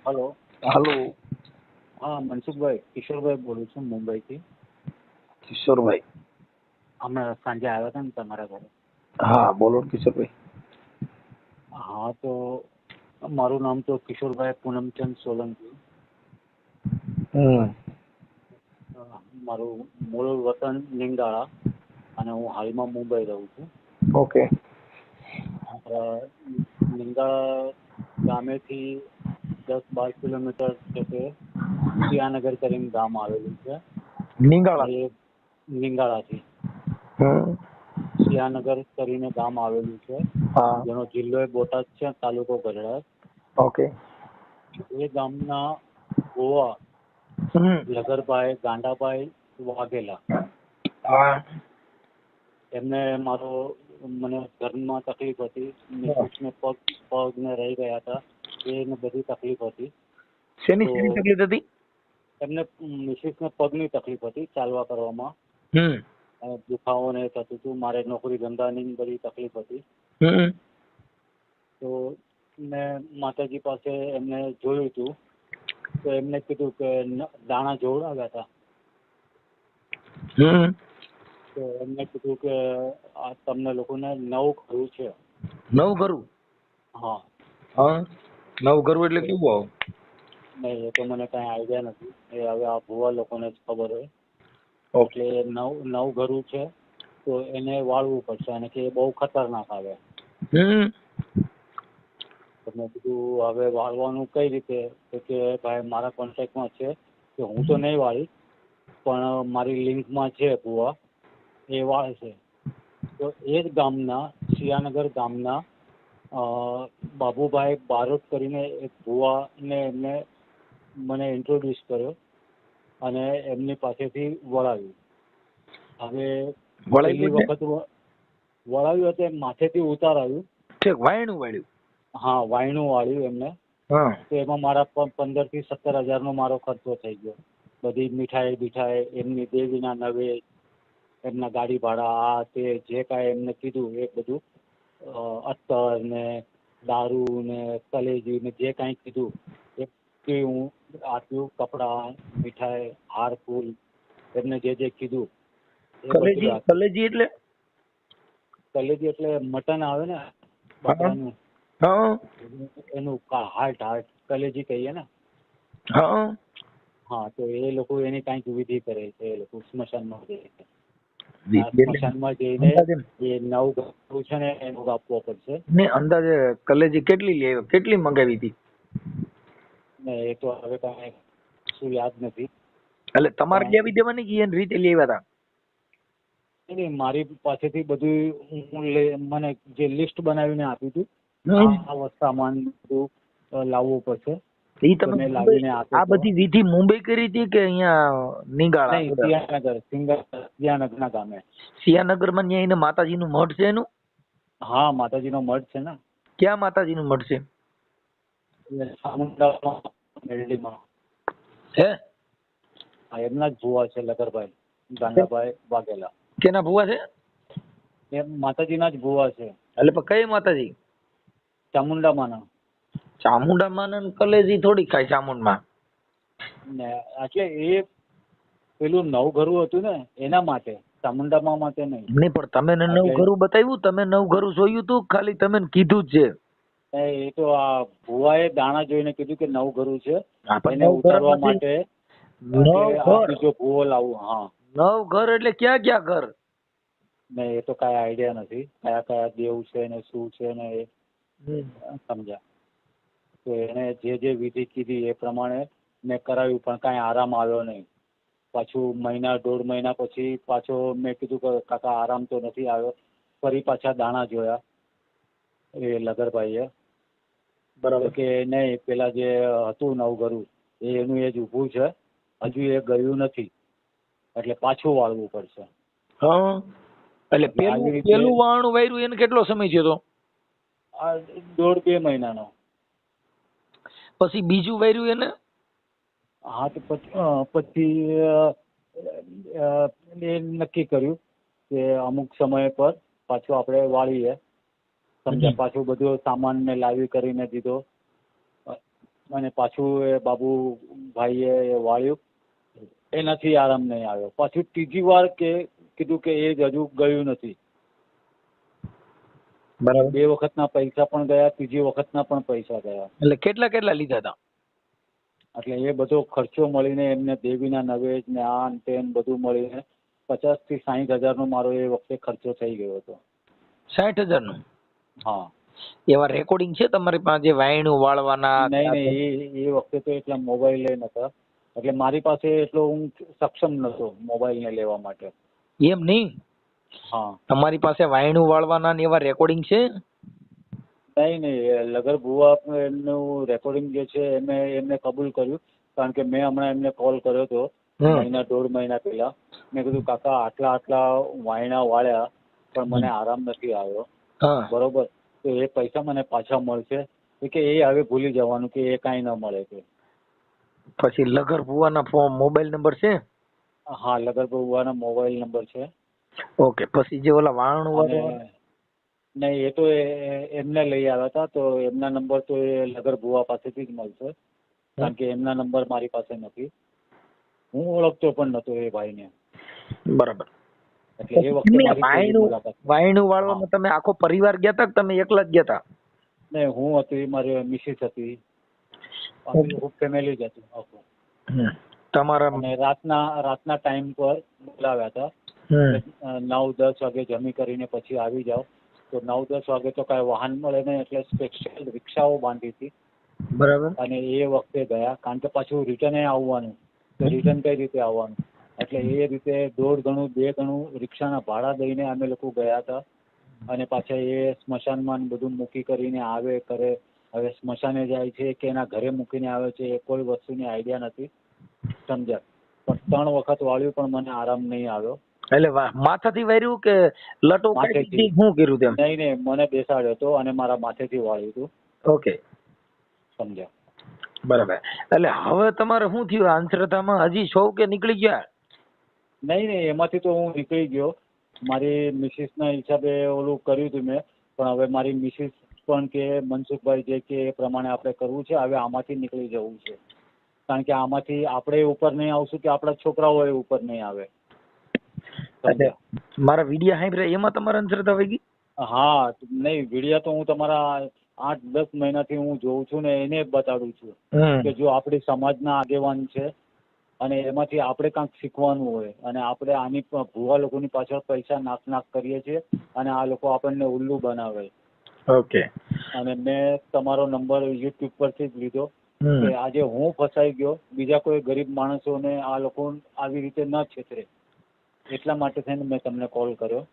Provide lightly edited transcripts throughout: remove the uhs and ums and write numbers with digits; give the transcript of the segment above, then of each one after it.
Hello. હાલો. હા, મનસુખભાઈ, કિશોરભાઈ બોલું છું મુંબઈથી. કિશોરભાઈ. હમણાં સાંજે આવ્યા હતા ને તમારા ઘરે? હા, બોલો કિશોરભાઈ. હા, તો મારું નામ તો કિશોરભાઈ પૂનમચંદ સોલંકી. મારું મૂળ વતન નિંગાળા અને હું હાલમાં મુંબઈ રહું છું. ઓકે. નિંગાળા ગામેથી 10-12 કિલોમીટર છે તે સિયાનગર કરીને ગામ આવેલું છે. નિંગાળા. એ નિંગાળાથી સિયાનગર કરીને ગામ આવેલું છે, હા. જેનો જિલ્લો બોટાદ છે, તાલુકો ગઢડા. ઓકે. એ ગામના ગોવા લગરભાઈ ગાંડાભાઈ વાઘેલા, હા. એમને મને ઘરમાં તકલીફ હતી, મિસિસને પગને રહી ગયા હતા, એને બધી તકલીફ હતી. શેની તો શેની તકલીફ હતી? એમને મિસિસને પગની તકલીફ હતી, ચાલવા કરવામાં દુખાવો ને થતું હતું. મારે નોકરી ધંધાની બધી તકલીફ હતી. તો મેં માતાજી પાસે એમને જોયું હતું, તો એમને કીધું કે દાણા જોવડાવ્યા હતા. તો એમને કીધું કે આ તમને લોકોને 9 ઘરું છે. 9 ઘરું? હા. હા, 9 ઘરું એટલે કેવું આવું? નહીં, એ તો મને કાંઈ આઈડિયા નથી. એ હવે આ ભુવા લોકોને જ ખબર હોય. એટલે 9 ઘરું છે, તો એને વાળવું પડશે, અને કે એ બહુ ખતરનાક આવે. તો મેં કીધું હવે વાળવાનું કઈ રીતે? તો કે ભાઈ મારા કોન્ટેક્ટમાં છે, કે હું તો નહીં વાળી, પણ મારી લિંકમાં છે ભુવા, એ વાળે છે. તો એ જ ગામના સિયાનગર ગામના બાબુભાઈ બારોટ કરીને એક ભુવાને એમને મને ઇન્ટ્રોડ્યુસ કર્યો અને એમની પાસેથી વળાવ્યું. હવે પહેલી વખત વળાવ્યું એટલે માથેથી ઉતારાયું. વાયણું વાળ્યું? હા, વાયણું વાળ્યું એમને. તો એમાં મારા 15,000 થી 17,000 નો મારો ખર્ચો થઈ ગયો. બધી મીઠાઈ એમની દેવીના નવે, એમના ગાડી ભાડા, આ તે જે કાંઈ એમને કીધું એ બધું, અત્તર ને દારૂ ને કલેજી ને જે કાંઈ કીધું એ હું આપ્યું. કપડાં, મીઠાઈ, હાર ફૂલ, એમને જે કીધું એ બધું આપ્યું. કલેજી એટલે મટન આવે ને બકરાનું, એનું હાર્ટ કલેજી કહીએ ને. હા, તો એ લોકો એની કાંઈક વિધિ કરે છે. એ લોકો સ્મશાનમાં જઈને એ 9 ઘરું છે ને એનું આપવો પડશે. અંદાજે કલેજી કેટલી મંગાવી હતી? ને એ તો હવે કાંઈ શું યાદ નથી. એટલે તમારે લેવી દેવાની કે એની રીતે લેવા હતા? નહીં, મારી પાસેથી બધું મને જે લિસ્ટ બનાવીને આપ્યું હતું, આ સામાન બધું લાવવું પડશે. તમે આ બધી વિધિ મુંબઈ કરી હતી કે અહીંયા નિંગાળા? સિયાનગરના ગામે. સિયાનગર માં ત્યાં માતાજીનું મઠ છે એનું? હા, માતાજીનો મઠ છે ને. ક્યાં માતાજીનું મઠ છે? હે? એમના જ ભુવા છે, લગરભાઈ ગાંડાભાઈ વાઘેલા. કેના ભુવા છે? એ માતાજીના જ ભુવા છે. એટલે કઈ માતાજી? ચામુંડામાના. ચામુંડામાં કલેજી થોડી ખાય ચામુંડમાં. ને એટલે એ પેલું 9 ઘરું હતું ને એના માટે, ચામુંડામાં માટે નહીં. નહીં, પણ તમે 9 ઘરું બતાવ્યું? તમે 9 ઘરું જોયું તું? ખાલી તમે કીધું જ છે. એ તો આ ભુવાએ દાણા જોઈને કીધું કે 9 ઘરું છે, એને ઉતારવા માટે બીજો ભુવો લાવું. હા, 9 ઘર એટલે ક્યાં ક્યાં ઘર? નહીં, એ તો કાંઈ આઈડિયા નથી કયા કયા દેવ છે ને શું છે ને એ સમજ્યા. તો એને જે વિધિ કીધી એ પ્રમાણે મેં કરાવ્યું, પણ કાંઈ આરામ આવ્યો નહીં. પાછું 1-1.5 મહિના પછી પાછો મેં કીધું કે કાકા આરામ તો નથી આવ્યો. ફરી પાછા દાણા જોયા એ લગરભાઈએ. બરાબર કે નહીં, પેલા જે હતું 9 ઘરું એનું એ જ ઊભું છે, હજુ એ ગયું નથી, એટલે પાછું વાળવું પડશે. એટલે પેલું વાણું વાયરું એને કેટલો સમય થયો હતો? 1.5-2 મહિનાનો. પછી બીજું વાયરું એને? હા, તો પછી એ નક્કી કર્યું કે અમુક સમય પર પાછું આપણે વાળીએ. સમજ્યા? પાછું બધું સામાન ને લાવી કરીને દીધો. અને પાછું એ બાબુભાઈએ વાળ્યું, એનાથી આરામ નહીં આવ્યો. પાછું ત્રીજી વાર કીધું કે એ જ હજુ ગયું નથી. બરાબર. 2 વખતના પૈસા પણ ગયા, ત્રીજી વખતના પણ પૈસા ગયા. એટલે કેટલા લીધા હતા? એટલે એ બધો ખર્ચો મળીને એમને દેવીના નવેજ ને આ ને તે બધું મળીને 50,000 થી 60,000 નો મારો એ વખતે ખર્ચો થઈ ગયો હતો. 60,000 નો? હા. એવા રેકોર્ડિંગ છે તમારી પાસે વાયણું વાળવાના? નહીં, એ વખતે તો એટલા મોબાઈલ નતા, એટલે મારી પાસે એટલો હું સક્ષમ નતો મોબાઈલ ને લેવા માટે. એમ નહીં. હા. તમારી પાસે વાયણું વાળવાના ને એવા રેકોર્ડિંગ છે? નહીં, લગર ભુવા એમનું રેકોર્ડિંગ જે છે એમને કબૂલ કર્યું, કારણ કે મેં હમણાં એમને કોલ કર્યો હતો 1.5 મહિના પહેલા. મેં કીધું કાકા આટલા વાયણા વાળ્યા પણ મને આરામ નથી આવ્યો, બરોબર, તો એ પૈસા મને પાછા મળશે? કે એ હવે ભૂલી જવાનું, કે એ કાંઈ ન મળે. કે પછી લગર ભુવાના મોબાઈલ નંબર છે? હા, લગર ભુવાના મોબાઈલ નંબર છે. ઓકે. પછી જે ઓલા વાળણ નહીં, એ તો એમને લઈ આવ્યા હતા, તો એમના નંબર તો એ લગર ભુવા પાસેથી જ મળશે, કારણ કે એમના નંબર મારી પાસે નથી. હું ઓળખતો પણ નતો એ ભાઈને. બરાબર. એટલે એ વખતે વાયણું વાળવામાં તમે આખો પરિવાર ગયા હતા કે તમે એકલા જ ગયા હતા? નહીં, હું હતી, મારી મિસિસ હતી, ફેમિલી જ હતું આખું. તમારા અને રાતના ટાઈમ પર બોલાવ્યા હતા, 9-10 વાગે જમી કરીને પછી આવી જાઓ. તો 9-10 વાગે તો કાંઈ વાહન મળે નહીં, એટલે સ્પેશિયલ રિક્ષાઓ બાંધી હતી. બરાબર. અને એ વખતે ગયા, કારણ કે પાછું રિટર્ન આવવાનું, તો રિટર્ન કઈ રીતે આવવાનું, એટલે એ રીતે 1.5 ગણું 2 ગણું રિક્ષાના ભાડા દઈને અમે લોકો ગયા હતા. અને પાછા એ સ્મશાનમાં બધું મૂકી કરીને આવે કરે. હવે સ્મશાને જાય છે કે એના ઘરે મૂકીને આવે છે એ કોઈ વસ્તુની આઈડિયા નથી, સમજ્યા? પણ 3 વખત વાળ્યું પણ મને આરામ નહીં આવ્યો. એટલે માથાથી વાર્યું કે લટો કાઢી શું કર્યું તેમ? નહીં, મને બેસાડ્યો હતો અને મારા માથેથી વાળ્યું હતું. ઓકે, સમજ્યા? બરાબર. એટલે હવે તમારે શું થયું અંધશ્રદ્ધામાં? હજી છો કે નીકળી ગયા? નહીં, એમાંથી તો હું નીકળી ગયો. મારી મિસિસના હિસાબે ઓલું કર્યું હતું મેં, પણ હવે મારી મિસિસ પણ કે મનસુખભાઈ જે કે એ પ્રમાણે આપણે કરવું છે, હવે આમાંથી નીકળી જવું છે, કારણ કે આમાંથી આપણે ઉપર નહીં આવશું કે આપણા છોકરાઓ ઉપર નહીં આવે. મારા વિડિયા સાંભળ્યા એમાં તમારા અંધશ્રદ્ધા વહી ગઈ? હા. નહીં, વિડિયા તો હું તમારા 8-10 મહિનાથી હું જોઉં છું ને એને બતાડું છું કે જો આપણી સમાજના આગેવાન છે અને એમાંથી આપણે કાંઈક શીખવાનું હોય, અને આપણે આની ભુવા લોકોની પાછળ પૈસા નાક કરીએ છીએ અને આ લોકો આપણને ઉલ્લુ બનાવે. ઓકે. અને મેં તમારો નંબર યુટ્યુબ પરથી જ લીધો કે આજે હું ફસાઈ ગયો, બીજા કોઈ ગરીબ માણસોને આ લોકો આવી રીતે ન છેતરે, એટલા માટે થઈને મેં તમને કોલ કર્યો.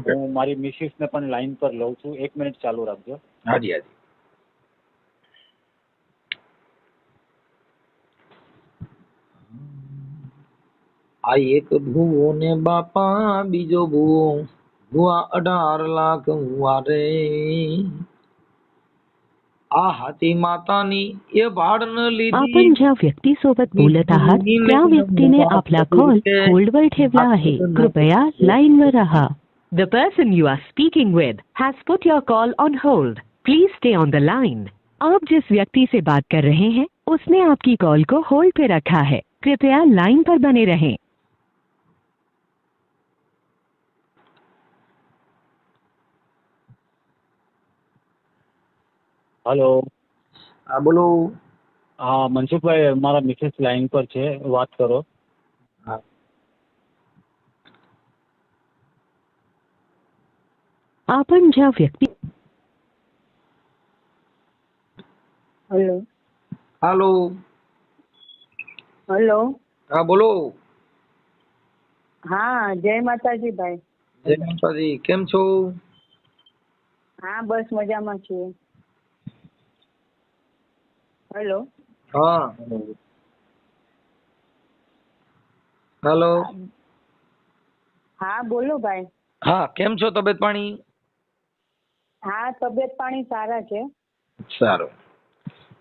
હું મારી મિસિસને પણ લાઈન પર લઉં છું. 1 મિનિટ ચાલુ રાખજો. હાજી. આ એક ભૂવો ને બાપા બીજો ભૂવો, ભૂવા 18 લાખ વારે. આ હાથી માતાની એ ભાડન લીધી. आपण ज्या व्यक्तीसोबत बोलत आहात त्या व्यक्तीने आपला कॉल होल्डवर ठेवला आहे. कृपया लाईनवर रहा. The person you are speaking with has put your call on hold. Please stay on the line. आप जिस व्यक्ति से बात कर रहे हैं उसने आपकी कॉल को होल्ड पे रखा है. कृपया लाइन पर बने रहें. હેલો. હા, બોલો. હા, મનસુખભાઈ, મારા મિસેસ લાઈન પર છે, વાત કરો. હા. आपण ज्या व्यक्ती હેલો. હાલો. હેલો. હા, બોલો. હા, જય માતાજી ભાઈ. જય માતાજી. કેમ છો? હા, બસ મજામાં છીએ. હેલો. હા. હેલો. હા, બોલો ભાઈ. હા, કેમ છો? તબિયત પાણી? હા, તબિયત પાણી સારા છે. સારું.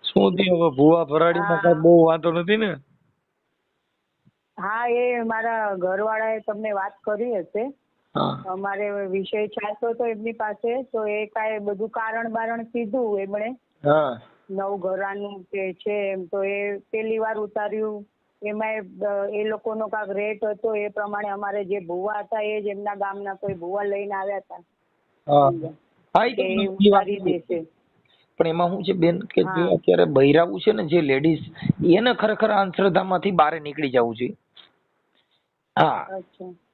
શું થયું હવે? ભૂવા ભરાડીમાં કઈ બહુ વાંધો નથી ને? હા, એ મારા ઘરવાળાએ તમને વાત કરી હશે. અમારે વિષય ચાલતો હતો એમની પાસે, તો એ કાંઈ બધું કારણ બારણ કીધું એમણે. હા. ઘરાનું કે છે એમ, તો એ પહેલી વાર ઉતાર્યું. એમાં એ લોકોનો કાંક રેટ હતો એ પ્રમાણે અમારે જે ભુવા હતા એ જ એમના ગામના કોઈ ભુવા લઈને આવ્યા હતા. કે એ ઉતારી દેશે. પણ એમાં શું છે બેન કે જે અત્યારે બૈરાવું છે ને જે લેડીઝ, એને ખરેખર અંધશ્રદ્ધામાંથી બહાર નીકળી જવું છે. હા,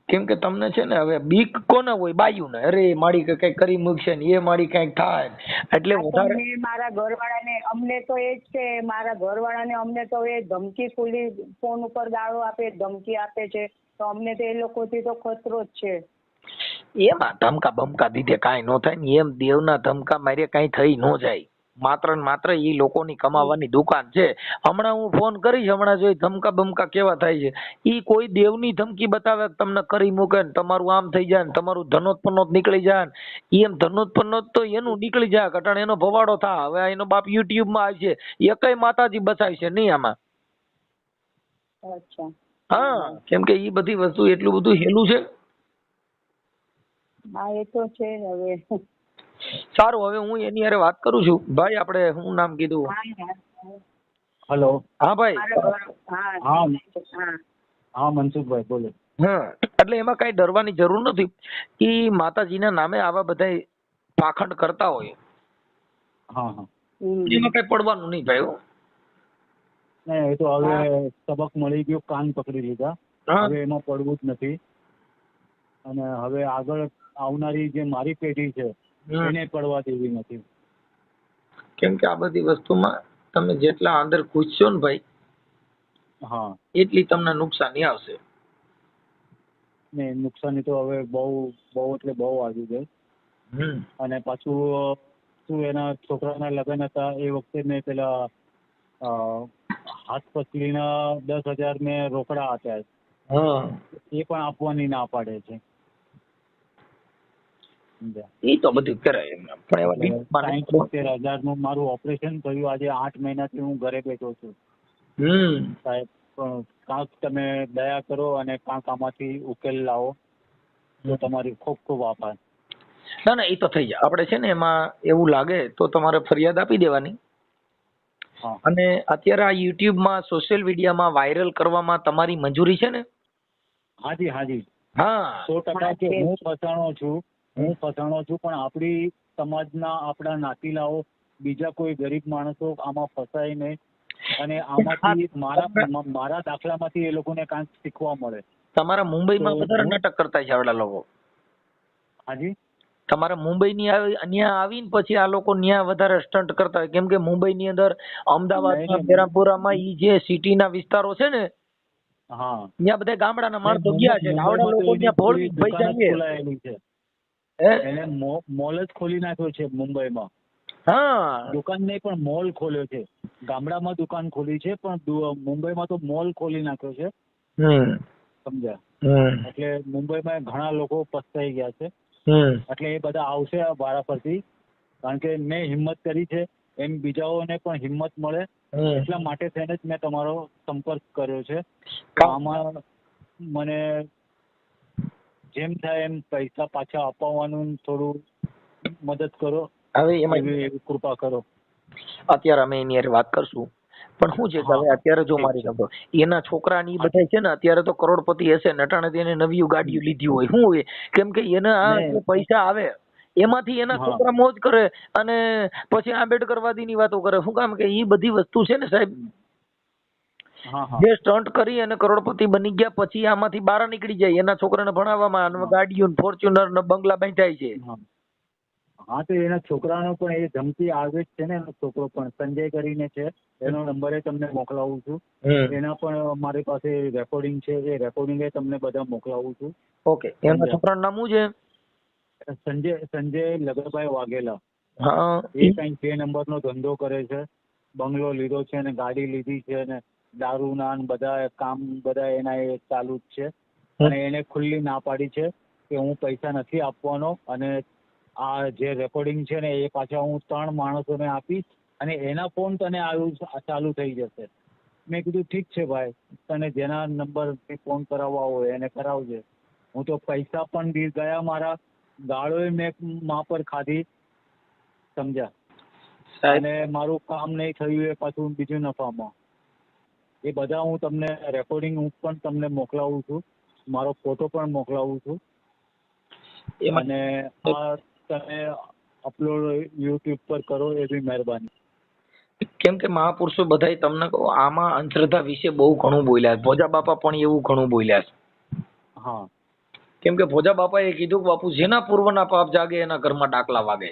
કેમ કે તમને છે ને હવે બીક કોને હોય? બાયું ને, અરે મારી કઈક કરી મૂકશે ને, એ મારી કઈક થાય એટલે વધારે. મારા ઘરવાળાને અમને તો એ જ છે, મારા ઘરવાળાને અમને તો એ ધમકી ખુલ્લી ફોન ઉપર ગાળો આપે, ધમકી આપે છે, તો અમને તો એ લોકોથી તો ખતરો જ છે. એમાં ધમકા બમકા દીધે કાંઈ ન થાય ને, એમ દેવના ધમકા મારે કાંઈ થઈ ન જાય. માત્ર ને માત્ર એ લોકોની કમાવાની દુકાન છે. હમણાં હું ફોન કરીશ, હમણાં જોઈ ધમકા બમકા કેવા થાય છે. ઈ કોઈ દેવની ધમકી બતાવે તમને કરી મૂકે ને તમારું આમ થઈ જાય ને તમારું ધનોત પનોત નીકળી જાય ને, એમ ધનોત પનોત તો એનું નીકળી જાય કટાણ એનો ભવાડો થા. હવે એનો બાપ યુટ્યુબ માં આવશે, એકય માતાજી બચાવશે નહીં આમાં. હા, કેમ કે ઈ બધી વસ્તુ એટલું બધું હેલું છે. હા, એ તો છે હવે. સારું, હવે હું એની હારે વાત કરું છું. ભાઈ આપણે શું નામ કીધું? હેલો. હા ભાઈ. હા મનસુખભાઈ બોલો. હા, એટલે એમાં કઈ ડરવાની જરૂર નથી કે માતાજીના નામે આવા બધા પાખંડ કરતા હોય. હા, એમાં કઈ પડવાનું નહીં ભાઈ. નહીં, એ તો હવે સબક મળી ગયો, કાન પકડી લીધા. હવે એમાં પડવું જ નથી. અને હવે આગળ આવનારી જે મારી પેઢી છે એને પડવા દેવી નથી. કેમ કે આ બધી વસ્તુમાં તમે જેટલા અંદર ઘૂસશો ને ભાઈ, હા, એટલી તમને નુકસાની આવશે. ને નુકસાની તો હવે બહુ એટલે બહુ આવી ગઈ. અને પાછું શું, એના છોકરાના લગ્ન હતા એ વખતે મેં પેલા હાથ પસલીના 10,000 મેં રોકડા આપ્યા, એ પણ આપવાની ના પાડે છે. એ તો બધું કરાય, પણ 60,000 નું મારું ઓપરેશન થયું. આજે 8 મહિનાથી હું ઘરે બેઠો છું. સાહેબ, કાંક તમે દયા કરો અને કાંક આમાંથી ઉકેલ લાવો તો તમારી ખૂબ ખૂબ આભાર. ના ના, એ તો થઈ જાય. આપણે છે ને એમાં એવું લાગે તો તમારે ફરિયાદ આપી દેવાની. અને અત્યારે આ યુટ્યુબમાં સોશિયલ મીડિયામાં વાયરલ કરવામાં તમારી મંજૂરી છે ને? હાજી હાજી. હા, 100% કે હું ફસાણો છું, પણ આપણી સમાજના આપણા નાતીલાઓ બીજા કોઈ ગરીબ માણસો આમાં ફસાય નહીં. અને આમાંથી મારા દાખલામાંથી એ લોકોને કાંઈક શીખવા મળે. તમારા મુંબઈમાં વધારે નાટક કરતા છે આવડા લોકો. હાજી, તમારા મુંબઈની અહીંયા આવીને પછી આ લોકો ત્યાં વધારે સ્ટન્ટ કરતા હોય. કેમ કે મુંબઈની અંદર અમદાવાદમાં, બેરામપુરામાં ઈ જે સિટીના વિસ્તારો છે ને, હા, ત્યાં બધા ગામડાના માણસો ગયા છે. આવડા લોકો ત્યાં ભોળ પૈસા છે. એને મોલ જ ખોલી નાખ્યો છે મુંબઈમાં. હા, દુકાન નહીં પણ મોલ ખોલ્યો છે. ગામડામાં દુકાન ખોલી છે પણ મુંબઈમાં તો મોલ ખોલી નાખ્યો છે. સમજ્યા? એટલે મુંબઈમાં ઘણા લોકો પસ્તાઈ ગયા છે. એટલે એ બધા આવશે વારા પરથી, કારણ કે મેં હિંમત કરી છે એમ બીજાઓને પણ હિંમત મળે એટલા માટે થઈને જ મેં તમારો સંપર્ક કર્યો છે. આમાં મને જેમ થાય એમ પૈસા પાછા અપાવવાનું થોડું મદદ કરો. હવે એવી કૃપા કરો. અત્યારે અમે એની હારે વાત કરશું. પણ શું છે કે હવે અત્યારે જો મારી ખબર, એના છોકરાની બધા છે ને અત્યારે તો કરોડપતિ હશે ને, અટાણે એને નવી ગાડીઓ લીધી હોય. શું હોય? કેમ કે એના પૈસા આવે એમાંથી એના છોકરા મોજ કરે અને પછી આંબેડકરવાદીની વાતો કરે. શું કામ કે એ બધી વસ્તુ છે ને સાહેબ, જે સ્ટન્ટ કરી અને કરોડપતિ બની ગયા પછી આમાંથી બહાર નીકળી જાય. એના છોકરાને ભણાવવામાં ગાડીઓ, ફોર્ચ્યુનર ને બંગલા બાંધાય છે. હા, તો એના છોકરાનો પણ એ ધમકી આવે જ છે ને. એનો છોકરો પણ સંજય કરીને છે, એનો નંબર તમને મોકલાવું છું. એના પણ મારી પાસે રેકોર્ડિંગ છે, એ રેકોર્ડિંગ તમને બધા મોકલાવું છું. ઓકે, એના છોકરાનું નામ શું છે? સંજય લગનભાઈ વાઘેલા. એ કઈ 2 નંબરનો ધંધો કરે છે, બંગલો લીધો છે અને ગાડી લીધી છે અને દારૂના બધા કામ બધા એના એ ચાલુ જ છે. અને એને ખુલ્લી ના પાડી છે કે હું પૈસા નથી આપવાનો અને આ જે રેકોર્ડિંગ છે ને એ પાછા હું 3 માણસોને આપીશ અને એના ફોન તને ચાલુ થઈ જશે. મેં કીધું ઠીક છે ભાઈ, તને જેના નંબરથી ફોન કરાવવા હોય એને કરાવજે. હું તો પૈસા પણ ગયા મારા, ગાળોય મેં મા પર ખાધી. સમજ્યા? સાહેબ અને મારું કામ નહીં થયું એ પાછું બીજું નફામાં. એ બધા હું તમને રેકોર્ડિંગ હું પણ તમને મોકલાવું છું, મારો ફોટો પણ મોકલાવું છું. એમાં અને આ તમે અપલોડ યુટ્યુબ પર કરો એ બી મહેરબાની. કેમ કે મહાપુરુષો બધાય તમને કહું આમાં અંધશ્રદ્ધા વિશે બહુ ઘણું બોલ્યા છે. ભોજા બાપા પણ એવું ઘણું બોલ્યા છે. હા કેમ કે ભોજા બાપાએ કીધું કે બાપુ જેના પૂર્વના પાપ જાગે એના ઘરમાં ડાકલા વાગે.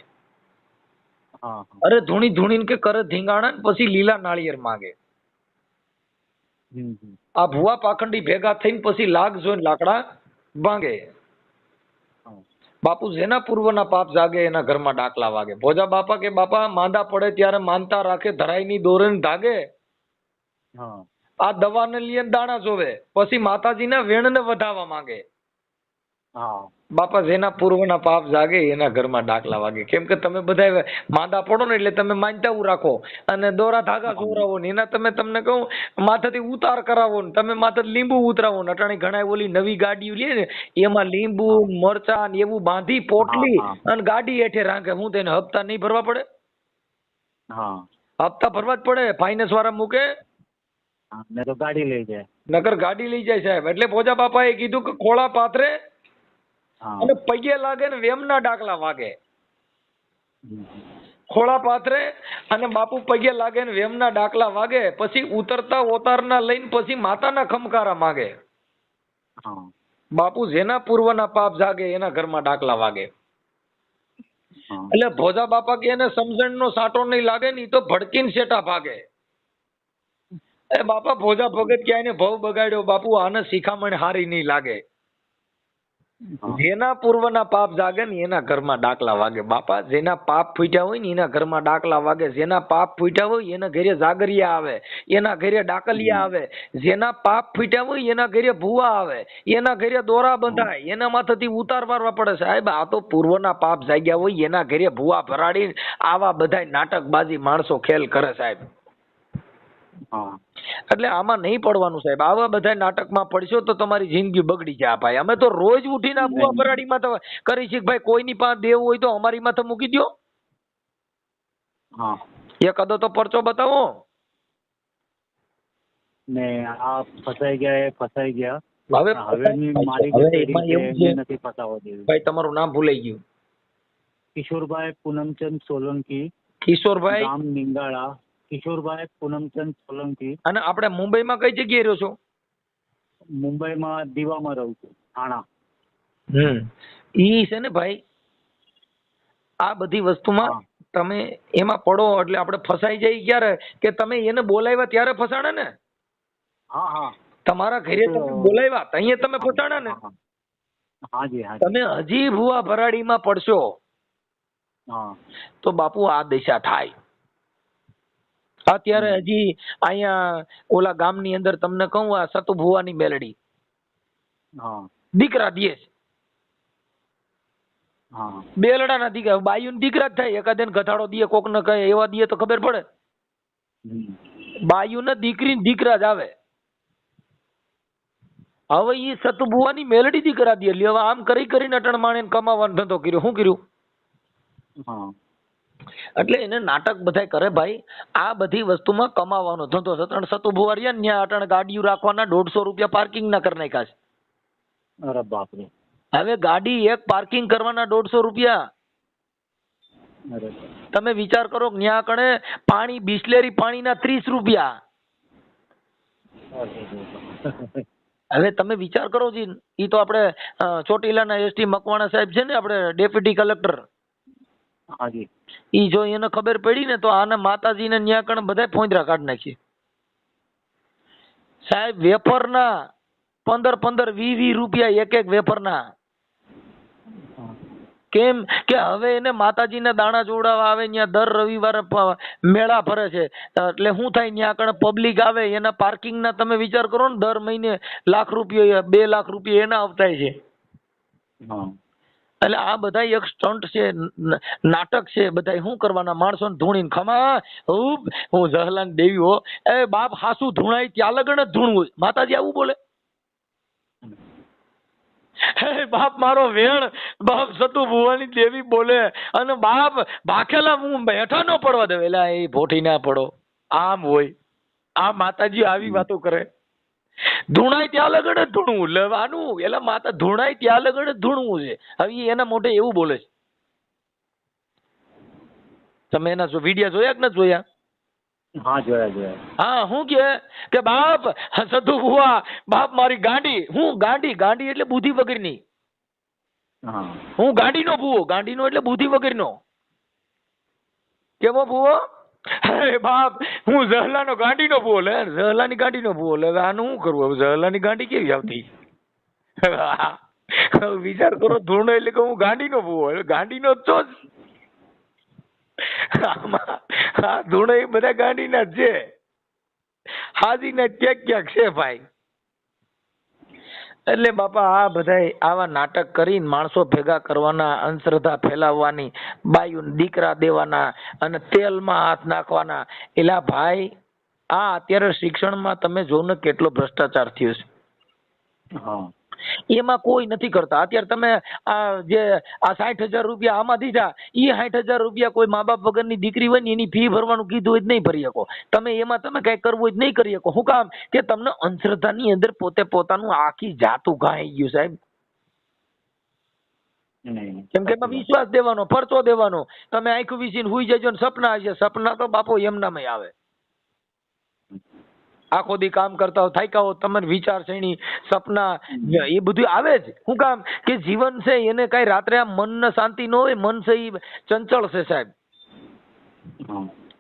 હા અરે ધૂણી ધૂણીને કે કરે ધીંગાણા ને પછી લીલા નાળિયેર માંગે. હમ. આ ભુવા પાખંડી ભેગા થઈને પછી લાગ જોઈને લાકડા ભાંગે. હા. બાપુ જેના પૂર્વના પાપ જાગે એના ઘરમાં ડાકલા વાગે. ભોજા બાપા કે બાપા માંદા પડે ત્યારે માનતા રાખે ધરાઈની દોરેને ધાગે. હા. આ દવાને લીએ દાણા જોવે પછી માતાજીના વેણને વધાવવા માંગે. હા. બાપા જેના પૂર્વના પાપ જાગે એના ઘરમાં ડાકલા વાગે. કેમ કે તમે બધા માંદા પડો ને એટલે તમે માનતા રાખો અને દોરા ધાગા જોરાવો ને એના તમને કહું માથેથી ઉતાર કરાવો ને તમે માથે લીંબુ ઉતરાવો ને અટાણી ઘણા ઓલી નવી ગાડીઓ લે ને એમાં લીંબુ મરચા ને એવું બાંધી પોટલી અને ગાડી હેઠે રાખે. હું તેને હપ્તા નહીં ભરવા પડે? હા. હપ્તા ભરવા જ પડે. ફાઇનાન્સ વાળા મૂકે ને તો ગાડી લઈ જાય. નકર ગાડી લઈ જાય સાહેબ. એટલે ભોજા બાપાએ કીધું કે ખોળા પાથરે અને પગે લાગે ને વેમના ડાકલા વાગે. ખોળા પાથરે અને બાપુ પગે લાગે ને વેમના ડાકલા વાગે. પછી ઉતરતા ઓતારના લઈને પછી માતાના ખમકારા માગે. બાપુ જેના પૂર્વના પાપ જાગે એના ઘરમાં ડાકલા વાગે. એટલે ભોજા બાપા કે એને સમજણનો સાટો નહીં લાગે ને તો ભડકીને શેટા ભાગે. એ બાપા ભોજા ભગત ક્યાંય ભવ બગાડ્યો બાપુ આને શિખામણ હારી નહીં લાગે. જેના પૂર્વના પાપ જાગે ને એના ઘરમાં ડાકલા વાગે. બાપા જેના પાપ ફૂટ્યા હોય ને એના ઘરમાં ડાકલા વાગે. જેના પાપ ફૂટ્યા હોય એના ઘરે જાગરિયા આવે, એના ઘરે ડાકલિયા આવે. જેના પાપ ફૂટ્યા હોય એના ઘરે ભૂવા આવે, એના ઘરે દોરા બંધાય, એના માથેથી ઉતાર મારવા પડે. સાહેબ આ તો પૂર્વના પાપ જાગ્યા હોય એના ઘરે ભૂવા ભરાડી આવા બધા નાટકબાજી માણસો ખેલ કરે સાહેબ. એટલે આમાં નહીં પડવાનું સાહેબ. આવા બધા નાટકમાં પડશો તો તમારી જિંદગી બગડી જાય ભાઈ. અમે તો રોજ ઉઠીને ભૂવા ભરાડીમાં તો કરી છે ભાઈ કોઈની પાસે દેવું હોય તો અમારી માથે મૂકી દો. એકાદો તો પરચો બતાવો ને આ ફસાઈ ગયા એ ફસાઈ ગયા. હવે મારી નથી ફસાવા દેવી. ભાઈ તમારું નામ ભૂલાઈ ગયું. કિશોરભાઈ પૂનમચંદ સોલંકી. કિશોરભાઈ ગામ નિંગાળા. કિશોરભાઈ પૂનમચંદ સોલંકી. અને આપણે મુંબઈમાં કઈ જગ્યાએ રહ્યો છો? મુંબઈમાં દીવામાં રહું છું, થાણા. ઈ છે ને ભાઈ આ બધી વસ્તુમાં તમે એમાં પડો એટલે આપણે ફસાઈ જાય ક્યારે કે તમે એને બોલાવ્યા ત્યારે ફસાણા ને. તમારા ઘરે તમે બોલાવ્યા અહીંયા તમે ફસાણા ને. તમે હજી ભૂવા ભરાડીમાં પડશો તો બાપુ આ દિશા થાય. અત્યારે હજી અહીંયા ઓલા ગામની અંદર તમને કહું આ સતુ ભુવાની મેલડી દીકરા દે છે. બેલડાના દીકરા બાયુ દીકરા જ થાય. એકાદે ગધાડો દે કોક ને કઈ એવા દે તો ખબર પડે. બાયુ ને દીકરી દીકરા જ આવે. હવે એ સતુ ભુવાની મેલડી દીકરા દે. હવે આમ કરીને અટણ માણે કમાવાનો ધંધો કર્યો. શું કર્યું? એટલે એને નાટક બધા કરે ભાઈ. આ બધી વસ્તુમાં કમાવાનો ધંધો છે. ત્રણ સતુ ભુવારિયા ને ત્યાં અટણ ગાડીઓ રાખવાના 150 રૂપિયા પાર્કિંગ ના કરી નાખ્યા છે. અરે બાપરે. હવે ગાડી એક પાર્કિંગ કરવાના 150 રૂપિયા. તમે વિચાર કરો ત્યાં કણે પાણી બિસ્લેરી પાણીના 30 રૂપિયા. હવે તમે વિચાર કરો જી. ઈ તો આપણે ચોટીલાના એસટી મકવાણા સાહેબ છે ને આપણે ડેપ્યુટી કલેક્ટર. ઈ જો એને ખબર પડી ને તો આને માતાજીને ન્યા કણ બધા ફોંદરા કાઢી નાખી સાહેબ. વેફરના 15 20 રૂપિયા એક વેફરના. કેમ કે હવે એને માતાજીના દાણા જોડાવા આવે ત્યાં દર રવિવારે મેળા ભરે છે. એટલે શું થાય ત્યાં કણ પબ્લિક આવે એના પાર્કિંગના તમે વિચાર કરો ને દર મહિને લાખ રૂપિયા 2 લાખ રૂપિયા એના આવતા છે. એટલે આ બધા એક સ્ટન્ટ છે, નાટક છે. બધા શું કરવાના માણસોને ધૂણીને ખમા હું જહલાન દેવી હો એ બાપ હાસુ ધૂણાય ત્યાં લગણ જ ધૂણવું. માતાજી આવું બોલે. હે બાપ મારો વેણ, બાપ સતુ ભુવાની દેવી બોલે અને બાપ ભાખેલા હું બેઠા ન પડવા દે. એલા એ ભોઠી ના પડો, આમ હોય. આ માતાજી આવી વાતો કરે. ધૂણાય ત્યાં લગડે ધૂણવું લેવાનું. એલા માતા ધૂણાય ત્યાં લગડે ધૂણવું છે. હવે એના મોઢે એવું બોલે છે. તમે એના વિડિયા જોયા કે ન જોયા? હા જોયા. હા હું કે બાપ સતુ ભુવા, બાપ મારી ગાંડી. હું ગાંડી એટલે બુદ્ધિ વગરની. હા હું ગાંડીનો ભૂવો, ગાંડીનો એટલે બુદ્ધિ વગરનો. કેવો ભૂવો? અરે બાપ હું ઝહલાનો ગાંડીનો ભૂવો. લે ઝહલાની ગાંડીનો ભૂવો. લે આનું શું કરવું હવે? ઝહલાની ગાંડી કેવી આવતી? વિચાર કરો, ધૂણો એટલે કે હું ગાંડીનો ભૂવો, એટલે ગાંડીનો જ છો જ. હા ધૂણો એ બધા ગાંડીના જ છે. હાજીના ક્યાંક છે ભાઈ. એટલે બાપા આ બધા આવા નાટક કરીને માણસો ભેગા કરવાના, અંધશ્રદ્ધા ફેલાવવાની, બાયું દીકરા દેવાના અને તેલમાં હાથ નાખવાના. એલા ભાઈ આ અત્યારે શિક્ષણમાં તમે જો ને કેટલો ભ્રષ્ટાચાર થયો છે. હા એમાં કોઈ નથી કરતા. અત્યારે તમે આ જે આ 60,000 રૂપિયા આમાં દીધા, એ 60,000 રૂપિયા કોઈ મા બાપ વગરની દીકરી હોય ને એની ફી ભરવાનું કીધું હોય જ નહીં ભરી શકો તમે. એમાં તમે કઈ કરવું હોય નહીં કરી શકો. શું કામ? કે તમને અંધશ્રદ્ધાની અંદર પોતે પોતાનું આખી જાતું ઘાઈ ગયું સાહેબ. કેમ કે એમાં વિશ્વાસ દેવાનો, ફરતો દેવાનો. તમે આંખ વીસીને હુઈ જજો ને સપના આવશે. સપના તો બાપો એમનામાં આવે. આખો દી કામ કરતા હો, થાક્યા હો, તમારે વિચારસરણી, સપના એ બધું આવે જ. શું કામ? કે જીવન છે એને કઈ રાત્રે આમ મનને શાંતિ ન હોય. મન છે એ ચંચળ છે સાહેબ.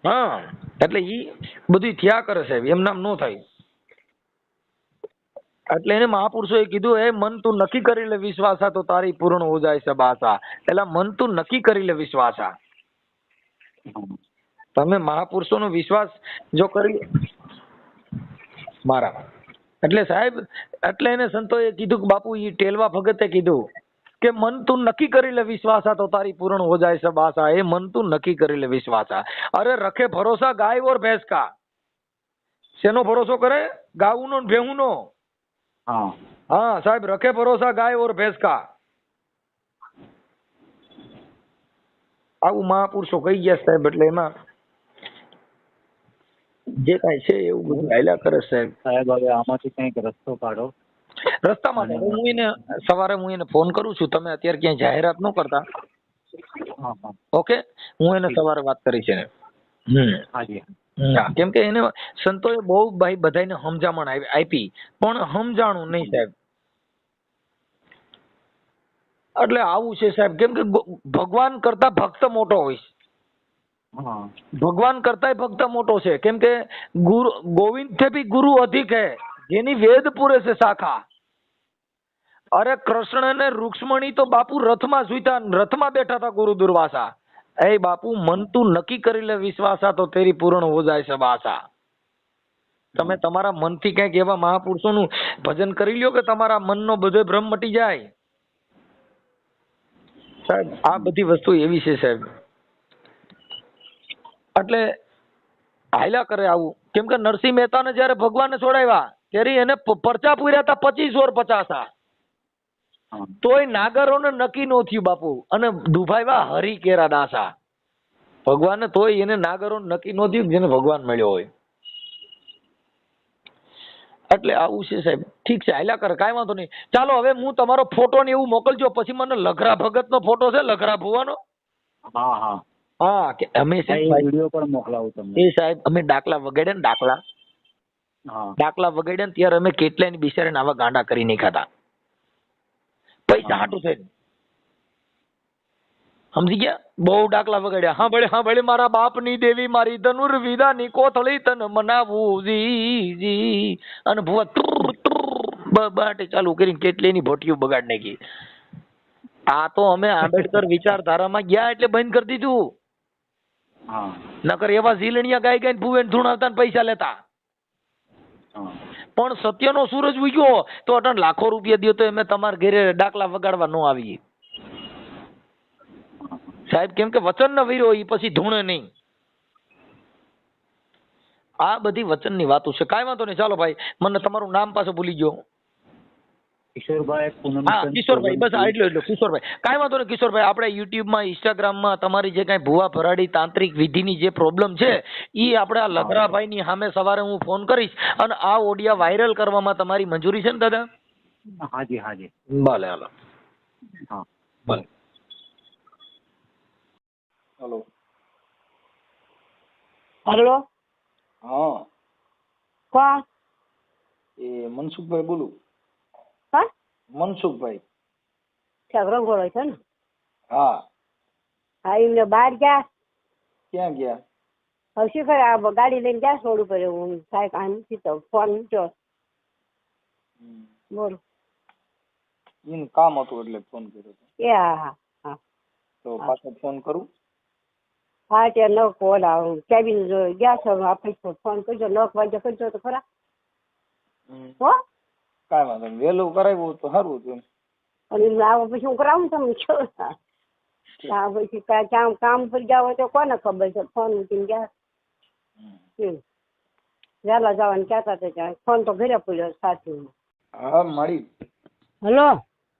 હા એટલે ઈ બધું થયા કરે સાહેબ, એમ નામ ન થાય. એટલે એને મહાપુરુષોએ કીધું, એ મન તું નક્કી કરી લે વિશ્વાસા તો તારી પૂર્ણ હો જાય છે બાસા. એટલે મન તું નક્કી કરી લે વિશ્વાસા. તમે મહાપુરુષોનો વિશ્વાસ જો કરી મારા, એટલે સાહેબ એટલે એને સંતોએ કીધું કે બાપુ ઈ ટેલવા ભગતે કીધું કે મન તું નક્કી કરી લે વિશ્વાસા તો તારી પૂર્ણ હો જાય છે બાસા. એ મન તું નક્કી કરી લે વિશ્વાસા. અરે રખે ભરોસા ગાય ઓર ભેંસ કા. શેનો ભરોસો કરે? ગાઉનો ને ભેહુનો. હા સાહેબ, રખે ભરોસા ગાય ઓર ભેંસ કા. આવું મહાપુરુષો કહી ગયા સાહેબ. એટલે એમાં જે કાંઈ છે એવું બધું હાલ્યા કરે સાહેબ. હવે આમાંથી કંઈક રસ્તો કાઢો. રસ્તામાં હું એને સવારે ફોન કરું છું. તમે અત્યારે ક્યાંય જાહેરાત ન કરતા. ઓકે, હું એને સવારે વાત કરી છે. કેમ કે એને સંતોએ બહુ ભાઈ બધાને સમજામણ આપી, પણ સમજાણું નહીં સાહેબ. એટલે આવું છે સાહેબ. કેમ કે ભગવાન કરતા ભક્ત મોટો હોય છે. ભગવાન કરતા ભક્ત મોટો છે. કેમ કે ગુરુ ગોવિંદ થી ભી ગુરુ અધિક હૈ, જેની વેદ પૂરે છે શાખા. અરે કૃષ્ણ ને રૂક્ષ્મણી તો બાપુ રથમાં સુઈતા, રથમાં બેઠા હતા ગુરુ દુર્વાસા. એ બાપુ મન તું નક્કી કરી લે વિશ્વાસા તો તેરી પૂર્ણ હો જાય છે બાસા. તમે તમારા મનથી કઈક એવા મહાપુરુષોનું ભજન કરી લ્યો કે તમારા મનનો બધો ભ્રમ મટી જાય સાહેબ. આ બધી વસ્તુ એવી છે સાહેબ. એટલે હાલ્યા કરે આવું. કેમ કે નરસિંહ મહેતાને જયારે ભગવાને છોડાવ્યા ત્યારે એને પરચા પૂર્યા હતા 25 ઓર 50. તોય નાગરોને નક્કી નો થયું બાપુ. અને દુભાઈવા હરી કેરા દાસા. ભગવાને તોય એને નાગરોને નક્કી નો થયું જેને ભગવાન મળ્યો હોય. એટલે આવું છે સાહેબ. ઠીક છે, હાલ્યા કરે, કાંઈ વાંધો નહીં. ચાલો હવે હું તમારો ફોટો ને એવું મોકલજો. પછી મને લઘરા ભગત નો ફોટો છે, લઘરા ભુવાનો. હા કે અમે વિડિયો પણ મોકલાવું તમને. એ સાહેબ અમે ડાકલા વગાડ્યા ને, ડાકલા વગાડ્યા ને ત્યારે અમે કેટલાય બિચારાને આવા ગાંડા કરી નહીં ખાતા. પૈસા હાટું છે, સમજી ગયા? બહુ ડાકલા વગાડ્યા. હા ભલે મારા બાપની દેવી મારી ધનુર્વિદાની કોથળી તન મનાવું જી. અને ભુવા બાટે ચાલુ કરીને કેટલીની ભોટિયું બગાડ નાખી. આ તો અમે આંબેડકર વિચારધારામાં ગયા એટલે બંધ કરી દીધું. નકર એવા ઝીલણિયા ગાય ગાય ભુવેન ધૂણાવતા ને પૈસા લેતા. પણ સત્યનો સૂરજ ઉગ્યો તો અટણ લાખો રૂપિયા દો તો અમે તમારા ઘરે ડાકલા વગાડવા ન આવીએ સાહેબ. કેમ કે વચન ન વીરો એ પછી ધૂણે નહીં. આ બધી વચનની વાતો છે. કાંઈ વાંધો નહીં. ચાલો ભાઈ, મને તમારું નામ પાછું ભૂલી ગયો. કિશોરભાઈ હા પૂનમચંદ કિશોરભાઈ, બસ સોલંકી. એટલું કિશોરભાઈ, કાંઈ વાંધો નહીં કિશોરભાઈ, આપણે યુટ્યુબમાં ઇન્સ્ટાગ્રામમાં તમારી જે કાંઈ ભૂવા ભરાડી તાંત્રિક વિધિની જે પ્રોબ્લેમ છે એ આપણે આ લગરાભાઈની સામે સવારે હું ફોન કરીશ અને આ ઓડિયો વાયરલ કરવામાં તમારી મંજૂરી છે ને દાદા? હાજી હાજી. ભલે હાલો. હા ભલે. હેલો. હેલો, હા કોણ? એ મનસુખભાઈ બોલું. હા, મનસુખભાઈ. છગરો બોલો છો ને? હા. હા, એમને બહાર ગયા. ક્યાં ગયા? હવે શું કરે, આ ગાડી લઈને ગયા રોડ ઉપર. હું સાહેબ આ નથી તો ફોન મૂક્યો. બોલો. એનું કામ હતું એટલે ફોન કર્યો હતો. એ હા હા હા. તો પાછો ફોન કરું? હા, ત્યાં 9 કોલ આવું કેબિન ગયા છો. આપણે ફોન કરજો, 9 વાગે કરજો તો ખરા. હો, કાંઈ વાંધો નહીં, વહેલું કરાવ્યું તો સારું હતું. અને એમને આવો પછી હું કરાવું તમને છો. હા, પછી કામ પર ગયા હોય તો કોને ખબર છે. ફોન મૂકીને ગયા. વહેલા જવાનું કહેતા હતા ત્યાં. ફોન તો ઘરે પડ્યો સાથે. હા મારી. હલો.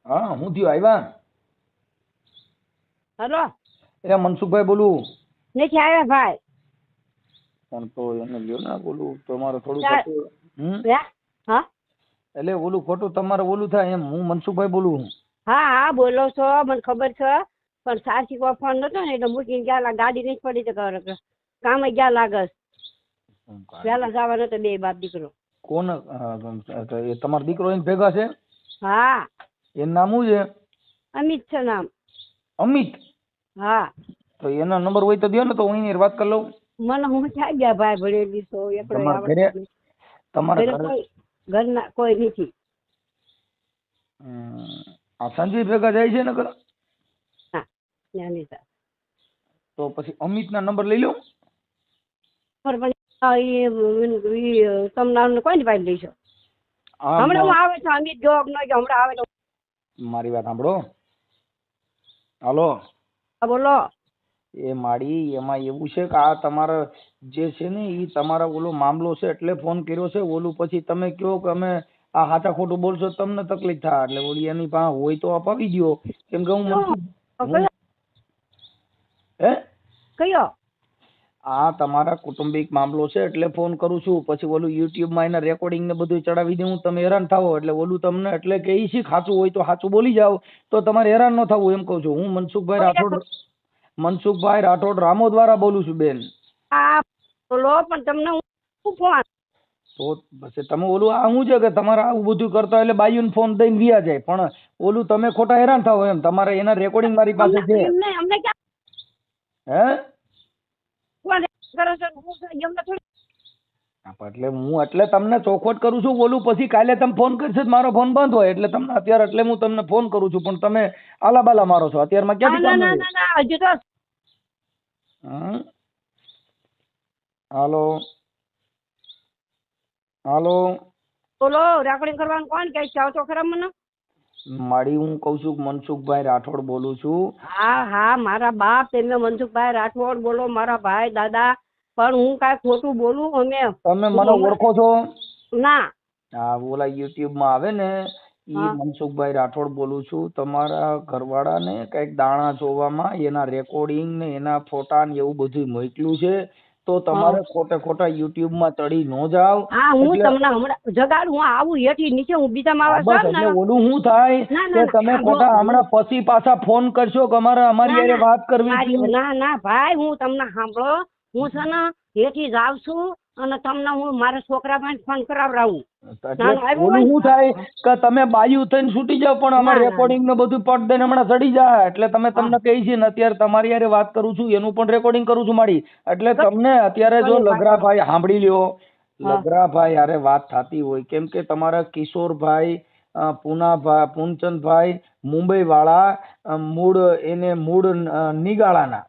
હા હું થયું આવ્યા? હલો. એ મનસુખભાઈ બોલું. નથી આવ્યા ભાઈ. પણ તો એને લ્યો ને બોલું તમારે થોડું ચાલ. ખોટું. હા, એટલે ઓલું ખોટું તમારે ઓલું થાય એમ. હું મનસુખભાઈ બોલું. હા હા બોલો છો, મને ખબર છે. પણ સાચી કોઈ ફોન નતો ને એટલે મૂકીને ગયા. ગાડી નહીં પડી તો કામે ગયા લાગે. વહેલા જવાનો તો બે બાપ દીકરો. કોણ? એ તમારો દીકરો એને ભેગા છે? હા. એનું નામ શું છે? અમિત છે નામ. અમિત? હા. તો એનો નંબર હોય તો દો ને, તો હું એની વાત કરી લઉં. મને હું ક્યાં ગયા ભાઈ, ભણેલી છો એકડો. તમારા ઘરે ઘરના કોઈ નથી. આ સંજય ભેગા જાય છે ને ખરા? હા, નાની સર. તો પછી અમિત ના નંબર લઈ લઉં? પણ તમને કોઈની પાસે લઈશો? હમણાં હું આવે છે અમિત જોગ ન હમણાં આવે તો. મારી વાત સાંભળો. હાલો. બોલો. એ માડી, એમાં એવું છે કે આ તમારા જે છે ને એ તમારા ઓલો મામલો છે એટલે ફોન કર્યો છે. ઓલું પછી તમે કહો કે અમે આ સાચા ખોટું બોલશો તમને તકલીફ થાય. એટલે ઓલી એની પાસે હોય તો અપાવી દો. કેમ કે હું હે કયો આ તમારા કુટુંબિક મામલો છે એટલે ફોન કરું છું. પછી ઓલું યુટ્યુબ માં એના રેકોર્ડિંગ ને બધું ચડાવી દઉં, તમે હેરાન થાવો. એટલે ઓલું તમને એટલે કે એ શી સાચું હોય તો સાચું બોલી જાવ, તો તમારે હેરાન ન થવું એમ કહું છું. હું મનસુખભાઈ રાઠોડ રામો દ્વારા બોલું છું બેન. હા બોલો. પણ તમને હું ફોન તો પછી તમે ઓલું આ શું છે કે તમારે આવું બધું કરતા એટલે બાયુને ફોન દઈને વ્યા જાય, પણ ઓલું તમે ખોટા હેરાન થાવ એમ. તમારે એના રેકોર્ડિંગ મારી પાસે છે. અમને ક્યાં હે ફોન કરો છો? એમને થોડી. એટલે હું એટલે તમને ચોખવટ કરું છું. ઓલું પછી કાલે તમે ફોન કરશો મારો ફોન બંધ હોય એટલે તમને અત્યારે એટલે હું તમને ફોન કરું છું. પણ તમે આલા બાલા મારો છો અત્યારમાં ક્યાંથી કામ મળે? ના હજુ તો. હાલો હાલો. બોલો. રેકોર્ડિંગ કરવાનું કોણ કે ચાવ તો ખરા મને? માડી હું કઉ છું મનસુખભાઈ રાઠોડ બોલું છું. હા હા મારા બાપ તેમને મનસુખભાઈ રાઠોડ બોલો. મારા ભાઈ દાદા. પણ હું કાંઈ ખોટું બોલું? તમે મને ઓળખો છો? ના. હા ઓલા યુટ્યુબ માં આવે ને ઈ મનસુખભાઈ રાઠોડ બોલું છું. તમારા ઘરવાળા ને કઈક દાણા જોવામાં એના રેકોર્ડિંગ ને એના ફોટા ને એવું બધું મોકલ્યું છે. તો તમારે ખોટા યુટ્યુબ માં ચડી ન જાવ. હા હું તમને હમણાં જગાડું. હું આવું હેઠી નીચે હું બીજા માવા બસ એટલે ઓલું શું થાય કે તમે ખોટા હમણાં પછી પાછા ફોન કરશો કે અમારી યારે વાત કરવી છે. ના ના ભાઈ હું તમને સાંભળો. હું છે ને હેઠી જાઉં છું અને તમને હું મારા છોકરા પાસે ફોન કરાવડાવું. ઓલું શું થાય કે તમે બાયુ થઈને છૂટી જાવ પણ અમારે રેકોર્ડિંગ ને બધું પટ દઈને હમણાં ચડી જાય. એટલે તમને કહી છે ને અત્યારે તમારી યારે વાત કરું છું એનું પણ રેકોર્ડિંગ કરું છું મારી. એટલે તમને અત્યારે જો લગરાભાઈ સાંભળી લ્યો, લગરાભાઈ યારે વાત થતી હોય કેમ કે તમારા કિશોરભાઈ પૂનચંદભાઈ મુંબઈ વાળા મૂળ નિગાળાના.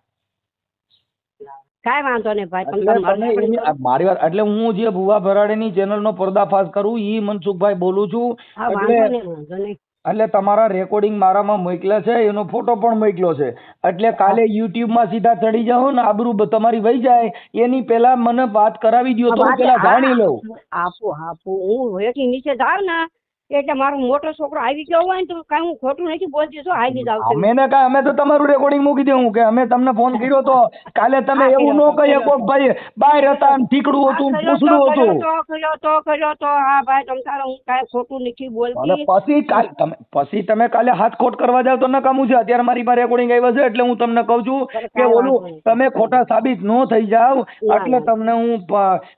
કાંઈ વાંધો નહીં ભાઈ. મારી વાત એટલે હું જે ભુવા ભરાડીની ચેનલ નો પર્દાફાશ કરું ઈ મનસુખભાઈ બોલું છું. એટલે તમારા રેકોર્ડિંગ મારામાં મોકલ્યા છે, એનો ફોટો પણ મોકલ્યો છે. એટલે કાલે યુટ્યુબ માં સીધા ચડી જાઓ ને આબરૂ તમારી વહી જાય એની પેલા મને વાત કરાવી દો તો પેલા જાણી લઉં. આપો હું હેઠી નીચે જાવ ને એટલે મારો મોટો છોકરો આવી ગયો હોય ને તો કાંઈ હું ખોટું નથી બોલતી તો હાલી જાવ છું. અમે તો તમારું રેકોર્ડિંગ મૂકી દઉં કે અમે તમને ફોન કર્યો તો કાલે તમે એવું ન કહી શકો ભાઈ બહાર હતા ને ઠીકડું હતું પૂછડું હતું કર્યો તો હા ભાઈ તમ તારે હું કાંઈ ખોટું નથી બોલતી. પછી તમે કાલે હાથ ખોટ કરવા જાવ તો નકામું છે. અત્યારે મારી પાસે રેકોર્ડિંગ આવ્યા છે એટલે હું તમને કહું છું કે ઓલું તમે ખોટા સાબિત ન થઈ જાવ એટલે તમને હું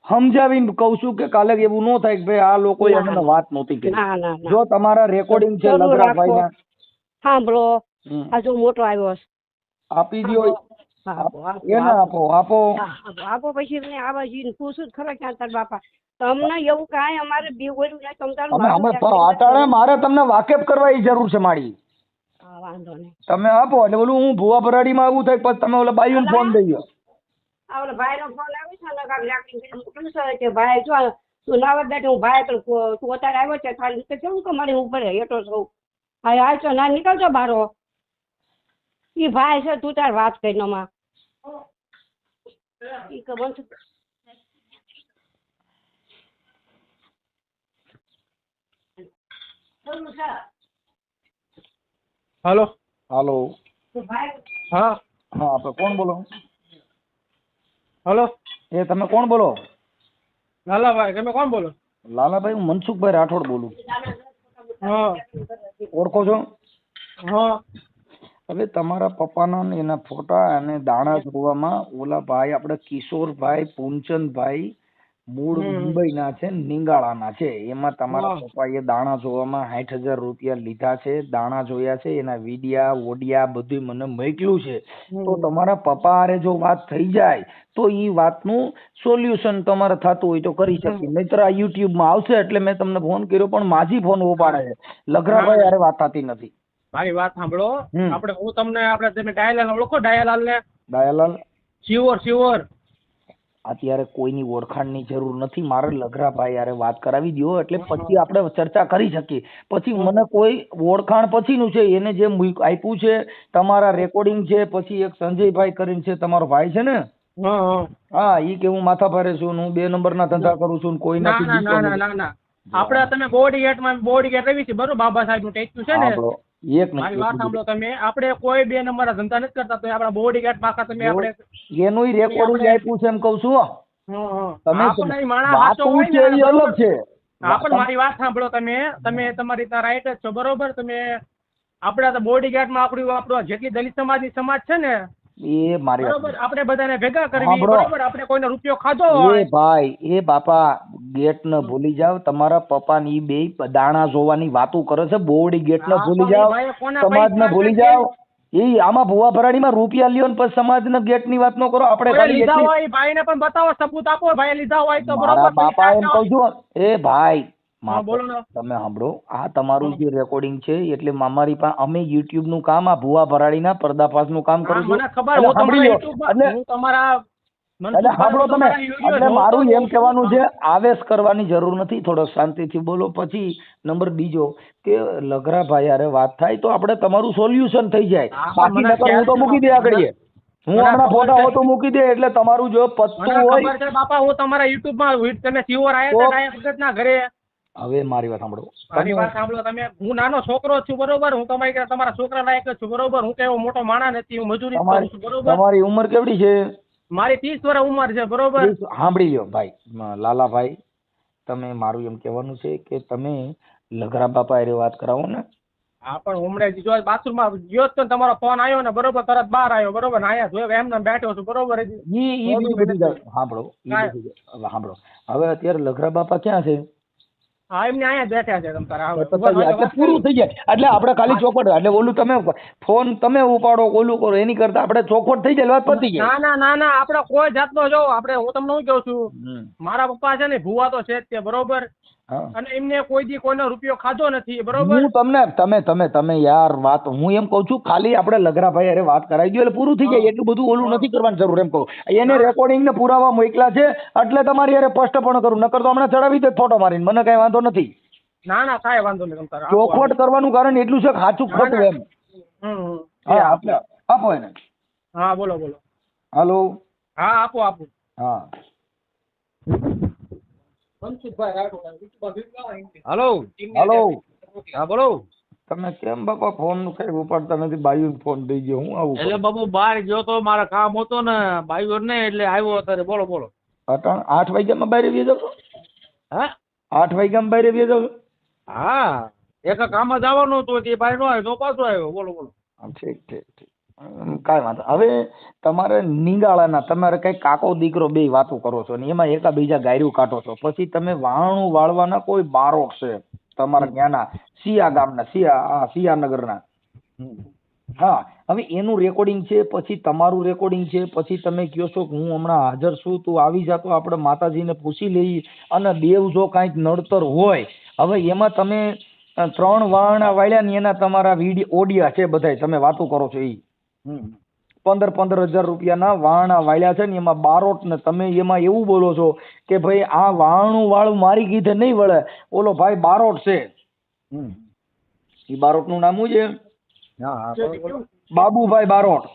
સમજાવીને કહું છું કે કાલે એવું ન થાય કે ભાઈ આ લોકોએ અમને વાત નહોતી કરી. જો તમારા રેકોર્ડિંગ છે લગરાભાઈના સાંભળો આ જો મોટો આવ્યો આપી દો એને આપો પછી મને આવા જીને પૂછું ખરા ક્યાં તાર બાપા તમને એવું કાંઈ અમારે બી બોલ્યું નહીં તમ તારું મારે તમને વાકેફ કરવાની જરૂર છે મારી. વાંધો નહીં તમે આપો એટલે બોલું હું ભુવા ભરાડીમાં આવું થાય પછી તમે ઓલા બાયુને ફોન દઈ દો. ઓલા ભાઈનો ફોન આવે છે ને કાંઈક લાકડી મોકલું છે કે ભાઈ જો તું ના બેઠે હું ભાઈ તો તું અત્યારે આવ્યો છે ખાલી રીતે કેવું કે મારે ઉપર હેઠો છું હા હાલ છો ના નીકળજો બારો એ ભાઈ છે તું તાર વાત કરી નો માં હાલો હાલો હા હા આપણે કોણ બોલો? હાલો એ તમે કોણ બોલો? લાલાભાઈ તમે કોણ બોલો? લાલાભાઈ હું મનસુખભાઈ રાઠોડ બોલું. હા ઓળખો છો? હા હવે તમારા પપ્પાના ને એના ફોટા અને દાણા જોવામાં ઓલા ભાઈ આપણે કિશોરભાઈ પૂનચંદભાઈ મૂળ મુંબઈના છે નિંગાળાના છે. એમાં તમારા પપ્પાએ દાણા જોવામાં 60,000 રૂપિયા લીધા છે. દાણા જોયા છે એના વિડિયા ઓડિયા બધું મને મોકલ્યું છે. તો તમારા પપ્પા હારે જો વાત થઈ જાય તો ઈ વાતનું સોલ્યુશન તમારે થતું હોય તો કરી શકીએ. નહીતર આ યુટ્યુબમાં આવશે એટલે મેં તમને ફોન કર્યો પણ માજી ફોન ઉપાડે છે. લગરાભાઈ હારે વાત થતી નથી. મારી વાત સાંભળો હું તમને તમે ડાયાલાલ ઓળખો? ડાયાલાલ શિવર અત્યારે કોઈની ઓળખાણની જરૂર નથી. મારે લગરાભાઈ હારે વાત કરાવી દો એટલે પછી આપણે ચર્ચા કરી શકીએ. પછી મને કોઈ ઓળખાણ પછીનું છે એને જે આપ્યું છે તમારા રેકોર્ડિંગ છે. પછી એક સંજયભાઈ કરીને છે તમારો ભાઈ છે ને હા ઈ કે હું માથા ભારે છું હું 2 નંબરના ધંધા કરું છું કોઈ નથી. ના આપણે તમે બોડીગેટ રવી છે બરોબર બાબા સાહેબ નું ટેચ્યુ છે ને એક મારી વાત સાંભળો તમે આપણે કોઈ 2 નંબરના ધંધા નથી કરતા તો આપણા બોડીગાર્ડ પાકા તમે આપણે એનું રેકોર્ડિંગ આપ્યું છે એમ કહું છું. તમે માણસ અલગ છે. આપણે મારી વાત સાંભળો તમે તમારી ત્યાં રાઈટ જ છો બરોબર. તમે આપણા તો બોડીગાર્ડમાં આપણો જેટલી દલિત સમાજની સમાજ છે ને એ મારી બરોબર આપણે બધાને ભેગા કરવી બરોબર. આપણે કોઈનો રૂપિયો ખાધો હોય એ ભાઈ એ બાપા ગેટ ન ભૂલી જાવ. તમારા પપ્પા ની બે દાણા જોવાની વાતો કરે છે. બોડી ગેટ ન ભૂલી જાવ સમાજ ને ભૂલી જાવ. એ આમાં ભુવા ભરાડીમાં રૂપિયા લ્યો ને પછી સમાજ ને ગેટ ની વાત ન કરો. આપણે લીધા હોય ભાઈ ને પણ બતાવો સબૂત આપો ભાઈ લીધા હોય તો બરોબર. બાપા એમ કહું છું એ ભાઈ બોલો ને તમે સાંભળો આ તમારું જે રેકોર્ડિંગ છે એટલે અમારી પાસે અમે યુટ્યુબ નું કામ આ ભુવા ભરાડીના પર્દાફાશ નું કામ કરું છું. મને ખબર હું તમારા એટલે સાંભળો તમે એટલે મારું એમ કહેવાનું છે આવેશ કરવાની જરૂર નથી. થોડો શાંતિથી બોલો. પછી નંબર બીજો કે લગરાભાઈ હારે વાત થાય તો આપણે તમારું સોલ્યુશન થઈ જાય. બાકી નકર હું તો મૂકી દે આગળ હું હમણાં ફોટા હો તો મૂકી દે એટલે તમારું જો પત્તું હોય બાપા હું તમારા યુટ્યુબ માં તમે સિવર આયા હતા ના ઘરે. હવે મારી વાત સાંભળો. તમે હું નાનો છોકરો છું બરોબર. હું તમારા છોકરા લાયક જ છું બરોબર. હું કઈ મોટો માણસ નથી. હું મજૂરી કરું છું બરોબર. તમારી ઉંમર કેવડી છે? મારી 30 વર્ષ ઉંમર છે બરોબર. સાંભળી લ્યો ભાઈ લાલાભાઈ તમે મારું એમ કહેવાનું છે કે તમે લગરા બાપા હારે વાત કરાવો ને. હા પણ હમણાં જો બાથરૂમ માં ગયો તો તમારો ફોન આવ્યો ને બરોબર તરત બહાર આવ્યો બરોબર. આયા જોયો એમને બેઠો છું બરોબર. સાંભળો હવે અત્યારે લગરા બાપા ક્યાં છે? હા એમને અહીંયા બેઠા છે પૂરું થઈ જાય એટલે આપણે ખાલી ચોખવટ એટલે ઓલું તમે ફોન તમે ઉપાડો ઓલું કરો એની કરતા આપણે ચોખવટ થઈ જાય વાત પતી જાય. ના આપણે કોઈ જાતનો જો આપણે હું તમને શું કહું છું મારા પપ્પા છે ને ભુવા તો છે જ તે બરોબર. અને એમને કોઈ દી કોઈનો રૂપિયો ખાધો નથી બરોબર. હું તમે યાર વાત હું એમ કઉ છું ખાલી આપણે લગરાભાઈ અરે વાત કરાવી દો એટલે પૂરું થઈ જાય. એટલું બધું ઓલું નથી કરવાની જરૂર એમ કહું. એને રેકોર્ડિંગ ને પુરાવા મોકલા છે એટલે તમારી યાર સ્પષ્ટપણે કરું. નકર તો હમણાં ચડાવી દે ફોટો મારીને મને કઈ વાંધો નથી. ના કાંઈ વાંધો નહીં. ચોખવટ કરવાનું કારણ એટલું છે સાચું ખોટું એમ. હા આપણે આપો એને. હા બોલો. હાલો. હા આપો. હા હાલો. હા બોલો. તમે કેમ બાપા ફોન નું કઈ ઉપાડતા નથી? બાયુ ફોન દઈ ગયો, હું આવું એટલે બાબુ બહાર ગયો તો, મારા કામ હતો ને બાઈઓ ને, એટલે આવ્યો અત્યારે. બોલો બોલો. 8 વાગ્યામાં બહાર આવી જાવ? હા 8 વાગ્યામાં બહાર આવી જાવ? હા, એક કામ જ આવવાનું હતું, તે બહાર નો આવ્યો તો પાછો આવ્યો. બોલો બોલો. ઠીક ઠીક ઠીક, કાંઈ વાંધો. હવે તમારે નિંગાળાના તમારે કઈ કાકો દીકરો બે વાતો કરો છો ને એમાં એકાબીજા ગાયરું કાઢો છો, પછી તમે વાણું વાળવાના કોઈ બારોટ છે તમારા ત્યાંના સિયા ગામના, સિયાનગરના. હા, હવે એનું રેકોર્ડિંગ છે, પછી તમારું રેકોર્ડિંગ છે, પછી તમે કહો છો કે હું હમણાં હાજર છું, તું આવી જાતો, આપણે માતાજીને પૂછી લઈ. અને દેવ જો કાંઈક નડતર હોય, હવે એમાં તમે 3 વાણા વાળ્યા ને એના તમારા વિડીયો ઓડિયા છે બધાય, તમે વાતો કરો છો એ 15,000 રૂપિયાના વાણા વાળ્યા છે ને એમાં બારોટ ને તમે એમાં એવું બોલો છો કે ભાઈ આ વાણું વાળું મારી કીધે નહીં વળે, ઓલો ભાઈ બારોટ છે. એ બારોટ નું નામ શું છે? બાબુભાઈ બારોટ.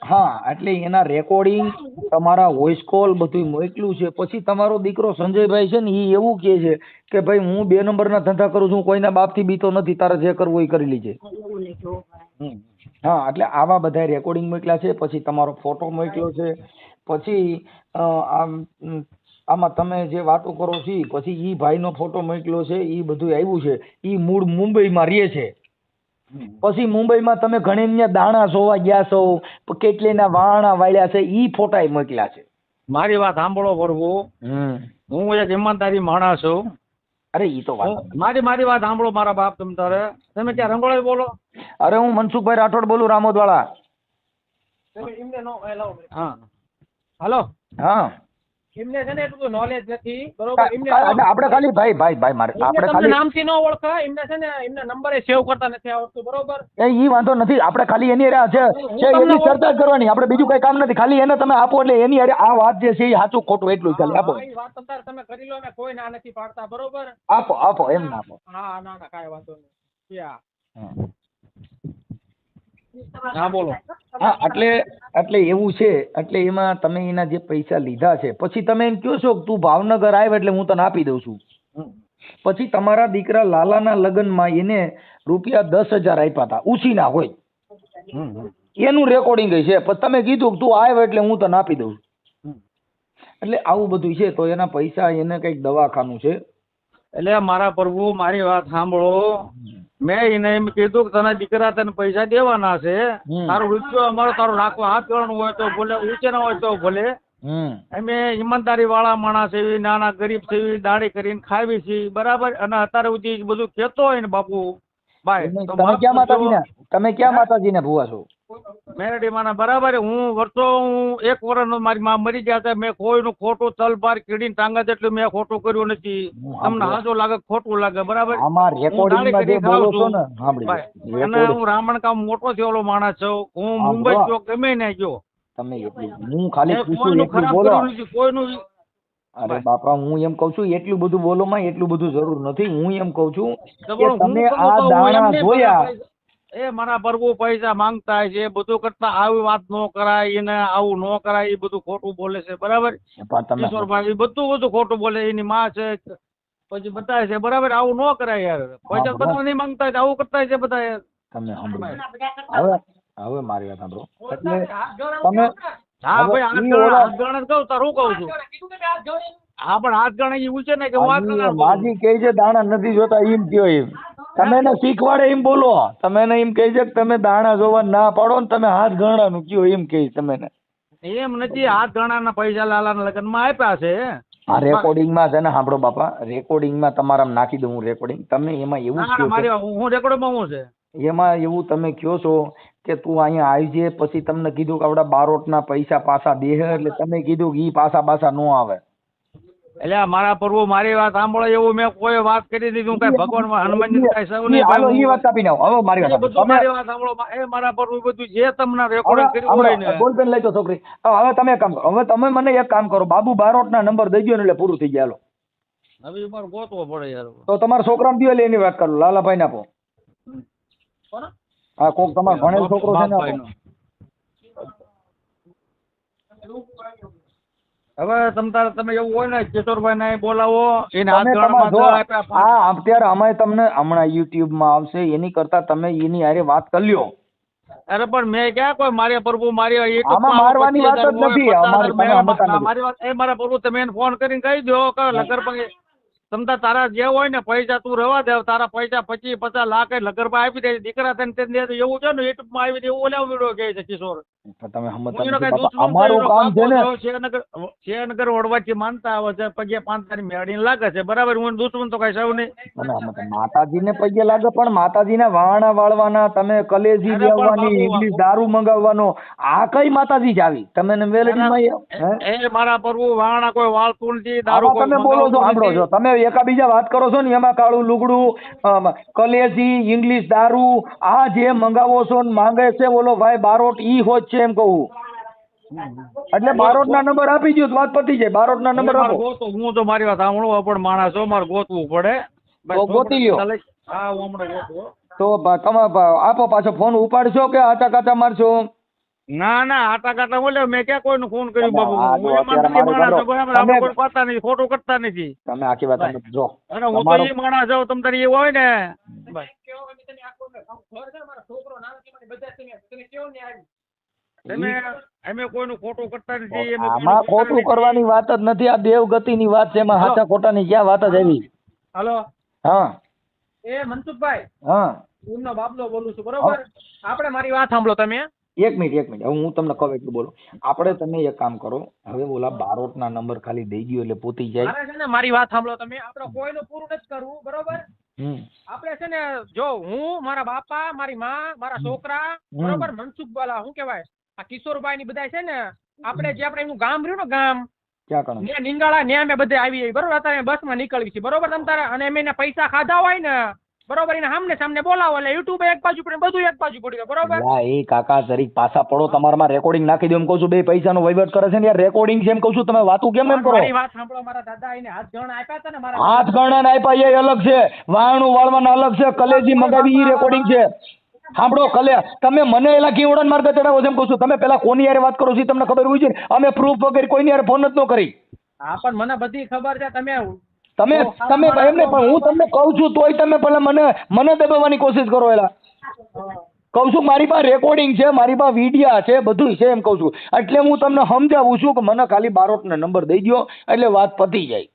હા, એટલે એના રેકોર્ડિંગ, તમારા વોઇસ કોલ બધું મોકલ્યું છે. પછી તમારો દીકરો સંજયભાઈ છે ને એ એવું કહે છે કે ભાઈ હું 2 નંબરના ધંધા કરું છું, કોઈના બાપથી બીતો નથી, તારે જે કરવું એ કરી લીજે. હા, એટલે આવા બધા રેકોર્ડિંગ મોકલ્યા છે. પછી તમારો ફોટો મોકલ્યો છે. પછી આમાં તમે જે વાતો કરો છો, પછી ઈ ભાઈનો ફોટો મોકલ્યો છે, એ બધું આવ્યું છે. ઈ મૂળ મુંબઈમાં રહે છે. પછી મુંબઈમાં તમે ઘણી દાણા જોવા ગયા છો, કેટલીના વાણા વાળ્યા છે, ઈ ફોટા મોકલ્યા છે. મારી વાત સાંભળો પ્રભુ, હું એક ઈમાનદારી માણસ છું. અરે ઈ તો વાત મારી વાત સાંભળો મારા બાપ. તમે ક્યાં રંગોળી બોલો? અરે હું મનસુખભાઈ રાઠોડ બોલું, રામોદવાળા. હા હાલો. હા, એમને છે ને એટલું નોલેજ નથી, બરોબર? એમને આપણે ખાલી ભાઈ મારે આપણે ખાલી નામથી ન ઓળખા, એમને છે ને એમના નંબરે સેવ કરતા નથી આવડતું, બરોબર? ઈ વાંધો નથી, આપણે ખાલી એની છે એની ચર્ચા કરવાની, આપણે બીજું કઈ કામ નથી. ખાલી એને તમે આપો એટલે એની આ વાત જે છે એ સાચું ખોટું એટલું ખાલી આપો. એ વાત અત્યારે તમે કરી લો ને, કોઈ ના નથી પાડતા, બરોબર? આપો એમ ના આપો. હા ના કાંઈ વાંધો નહીં. હા બોલો. હા, એટલે એવું છે. એટલે એમાં તમે એના જે પૈસા લીધા છે, પછી તમે એમ કહો છો કે તું ભાવનગર આવ એટલે હું તને આપી દઉં છું. પછી તમારા દીકરા લાલાના લગ્નમાં એને ₹10,000 આપ્યા હતા, ઉછીના હોય, એનું રેકોર્ડિંગ છે. પછી તમે કીધું કે તું આવ એટલે હું તને આપી દઉં છું. એટલે આવું બધું છે. તો એના પૈસા, એને કઈક દવાખાનું છે. એટલે મારા પ્રભુ, મારી વાત સાંભળો. મેં એને એમ કીધું કે તને દીકરા તને પૈસા દેવાના છે, તારું રૂપિયો અમારો તારું રાખવા હાથ ગણવું હોય તો ભલે, ઊંચે ના હોય તો ભલે. અમે ઈમાનદારી વાળા માણસ એવી, નાના ગરીબ છે એવી, દાડી કરીને ખાવી છે, બરાબર? અને અત્યારે સુધી બધું કેતો હોય ને બાપુ ભાઈ, તમે ક્યાં માતાજીને ભૂવા છો? મેરડી માના, બરાબર? હું વર્ષો, હું 1 વર્ષનો મારી માં મરી ગયા હતા, મેં કોઈનું ખોટું તલબાર કીડીને ટાંગા જેટલું મેં ખોટું કર્યું નથી. તમને હાજો લાગે, ખોટું લાગે, બરાબર? અને હું રામણકામ મોટો થયેલો માણસ છું. હું મુંબઈ જો ગમે ને ગયો, તમે હું ખાલી કોઈનું ખરાબ કર્યું નથી, કોઈનું. અરે બાપા, હું એમ કઉ છું એટલું બધું બોલો માં એટલું બધું જરૂર નથી. હું એમ કઉ છું કે તમે આ દાણા જોયા, એ મારા પ્રભુ પૈસા માંગતા છે, બધું કરતા આવી વાત ન કરાય, એને આવું ન કરાય, એ બધું ખોટું બોલે છે, બરાબર? કિશોરભાઈ બધું ખોટું બોલે, એની માં છે, પછી બતાવે છે, બરાબર? આવું ન કરાય યાર. પૈસા બધા નહીં માંગતા હોય, આવું કરતા છે બધા યાર. તમે હવે મારી વાત સાંભળો. એટલે તમે હા ભાઈ, હાથ ગણ કહું તારું કહું છું. હા, પણ હાથ ગણ એવું છે ને કે હું હાથ ગણ માજી કહે છે દાણા નથી જોતા, એમ કયો. એમ તમે એને શીખવાડે એમ બોલો. તમે એને એમ કહે છે કે તમે દાણા જોવા ના પાડો ને, તમે હાથ ગણવાનું કયો, એમ કહે તમે એને. એમ નથી, હાથ ગણાના પૈસા લાલાના લગ્નમાં આપ્યા છે. આ રેકોર્ડિંગમાં છે ને, સાંભળો બાપા, રેકોર્ડિંગમાં તમારા નાખી દઉં હું રેકોર્ડિંગ. તમે એમાં એવું હું રેકોર્ડિંગમાં હું છે, એમાં એવું તમે કહો છો કે તું અહીંયા આવજે, પછી તમને કીધું કે આપડા બારોટના પૈસા પાછા દે, એટલે તમે કીધું કે ઈ પાછા ન આવે. એટલે મારા પ્રભુ, મારી વાત સાંભળો, એવું મેં કોઈ વાત કરી દીધું કઈ ભગવાન હનુમાનજી કઈ સૌની ઈ વાત કાપી નાખો. હવે મારી વાત સાંભળો, એ મારા પ્રભુ બધું જે તમને રેકોર્ડિંગ કર્યું હોય ને, બોલપેન લઈ તો છોકરી. હવે તમે એક કામ કરો, હવે તમે મને એક કામ કરો, બાબુ બારોટના નંબર દઈ દો ને એટલે પૂરું થઈ ગયા. હવે મારે ગોતવો પડે યાર. તો તમારા છોકરાને દો એટલે એની વાત કરો, લાલાભાઈ ને આપો. હા, કોક તમારો ભણેલ છોકરો છે ને, હવે તમે એવું હોય ને કિશોરભાઈ ને બોલાવો એને હાથ તમે ગણમાં જો આપ્યા 5. આ અત્યારે અમે તમને હમણાં YouTube માં આવશે એની કરતા તમે એની હારે વાત કરી લ્યો. અરે પણ મેં ક્યાં કોઈ મારી પ્રભુ મારી YouTube આમાં માં મારવાની વાત જ 25,000 નથી. હોય, અમારી 50,000 તમે સમજતા નથી. મારી વાત એ મારા પ્રભુ તમે એને ફોન કરીને કહી દો કે લગરભાઈ તમતા તારા જે હોય ને પૈસા તું રહેવા દે, તારા પૈસા 25-50 લાખ લગરભાઈ આપી દે, દીકરા થઈને તે દે. એવું છે ને YouTube માં આવી દે એવું ઓલા વિડીયો કહે છે કિશોર. પણ તમે સમજતા હું એનો નથી કઈ બાપા. દુશ્મન અમારું કામ છે ને શેરનગર વડવાથી માનતા આવે છે, પગે પાંતાની મેળીને લાગે છે, બરાબર. હું એનો દુશ્મન તો કઈ સૌ નહીં. માતાજીને પગે લાગે પણ માતાજીના વાણા વાળવાના, તમે કલેજી લેવાની, ઇંગ્લિશ દારૂ મંગાવવાનો, આ કઈ માતાજી જ આવી? તમે વેલડીમાં એ મારા પ્રભુ વાણા કોઈ વાળતું નથી, દારૂ કોઈ તમે બોલો છો, સાંભળો છો, તમે એકાબીજા વાત કરો છો ને એમાં કાળું લુગડું, કલેજી, ઇંગ્લિશ દારૂ, આ જે મંગાવો છો ને માંગે છે ઓલો ભાઈ બારોટ, ઈ હોત છે એમ કહું. એટલે બારોટ ના નંબર આપી દો તો વાત પતી જાય. બારોટ ના નંબર આપો. હું તો મારી વાત સાંભળો પણ માણસ છો, મારે ગોતવું પડે. તો ગોતી લ્યો. હા હું હમણાં ગોતવો. તો તમે આપો, પાછો ફોન ઉપાડશો કે આટા કાટા મારશો? ના ના આટા કાટા બોલે મેં ક્યાં કોઈનું ફોન કર્યું બાબુ. હા, જો અત્યારે મારે કરો. આપણે કોઈ પાતા નથી, ખોટું કરતા નથી. તમે આખી વાત સમજો. અને હું તો એ માણસ જાઉં તમ તારી એવું હોય ને અમે કોઈનું ખોટું કરતા નથી. આમાં ખોટું કરવાની વાત જ નથી, આ દેવગતિની વાત છે. એમાં સાચા ખોટાની ક્યાં વાત જ આવી? હાલો. હા એ મનસુખભાઈ, હા એમનો બાબલો બોલું છું, બરોબર. આપણે મારી વાત સાંભળો તમે. એક મિનિટ હવે હું તમને કહું એટલું બોલો. આપણે તમે એક કામ કરો, હવે ઓલા બારોટ ના નંબર ખાલી દઈ ગયો એટલે પોતી જાય. મારે છે ને મારી વાત સાંભળો તમે. આપણે કોઈનું પૂરું નથી કરવું, બરોબર. આપણે છે ને જો હું, મારા બાપા, મારી માં, મારા છોકરા, બરોબર, મનસુખ વાલા શું કેવાય આ કિશોરભાઈ ની બધા છે ને, આપણે જે આપણે એનું ગામ રહ્યું ને ગામ ક્યાં કણ ને નિંગાળા ને અમે બધા આવી જઈએ, બરોબર. અત્યારે બસ માં નીકળવી છે, બરોબર તમ તારે. અને અમે એને પૈસા ખાધા હોય ને, બરોબર, એને સામને સામને બોલાવો એટલે યુટ્યુબ એક બાજુ પડે, બધું એક બાજુ પડી, બરોબર. એ કાકા જરીક પાછા પડો, તમારામાં રેકોર્ડિંગ નાખી દો એમ કહું છું. બે પૈસાનો વહીવટ કરે છે ને યાર, રેકોર્ડિંગ છે એમ કહું છું. તમે વાતું કેમ એમ કરો? મારી વાત સાંભળો. મારા દાદા એને હાથ ગણ આપ્યા હતા ને, મારા હાથ ગણન આપ્યા એ અલગ છે, વાણું વાળવાના અલગ છે, કલેજી મગાવી ઈ રેકોર્ડિંગ છે. સાંભળો કલે, તમે મને એલા કેવડન માર્ગ ચડાવો છે એમ કહું છું. તમે પેલા કોની યારે વાત કરો છો તમને ખબર હોય છે ને? અમે પ્રૂફ વગર કોઈની યારે ફોન જ ન કરી. હા પણ મને બધી ખબર છે. તમે તમે એમને પણ હું તમને કહું છું તોય તમે પેલા મને દબાવવાની કોશિશ કરો. એલા કહું છું મારી પાસે રેકોર્ડિંગ છે, મારી પાસે વિડિયા છે, બધું છે એમ કહું છું. એટલે હું તમને સમજાવું છું કે મને ખાલી બારોટનો નંબર દઈ દો એટલે વાત પતી જાય.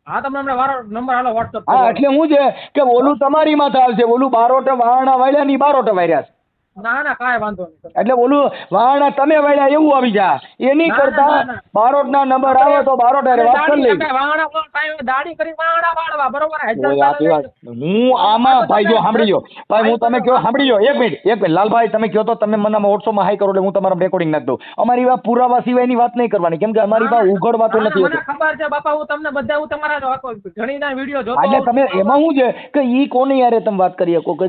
હા તમને હમણાં મારો નંબર હાલો વોટ્સઅપ. હા એટલે હું છે કે ઓલું તમારી માથે આવશે, ઓલું બારોટે વાહણા વાળ્યા ની બારોટે વાળ્યા છે. ના ના કાંઈ વાંધો નહીં. એટલે ઓલું વાહણા તમે વાળ્યા એવું આવી જા. એની કરતા બારોટ ના નંબર આવે તો બારોટ હારે વાત કરી લઈ. દાડી કરી વાહણા વાળવા, બરોબર. હું આમાં ભાઈ જો સાંભળી લો ભાઈ, હું તમે કયો સાંભળી લો. એક મિનિટ લાલભાઈ, તમે કહો તો તમે મને વોટ્સઅપમાં હાઈ કરો એટલે હું તમારા રેકોર્ડિંગ નાખી દઉં. અમારી વાત પુરાવા સિવાયની વાત નહીં કરવાની, કેમ કે અમારી પાસે ઉઘડ વાતો નથી. મને ખબર છે બાપા, હું તમને બધા હું તમારા ઘણીના વિડીયો જોતો. એટલે તમે એમાં શું છે કે ઈ કોની યારે તમે વાત કરી શકો કે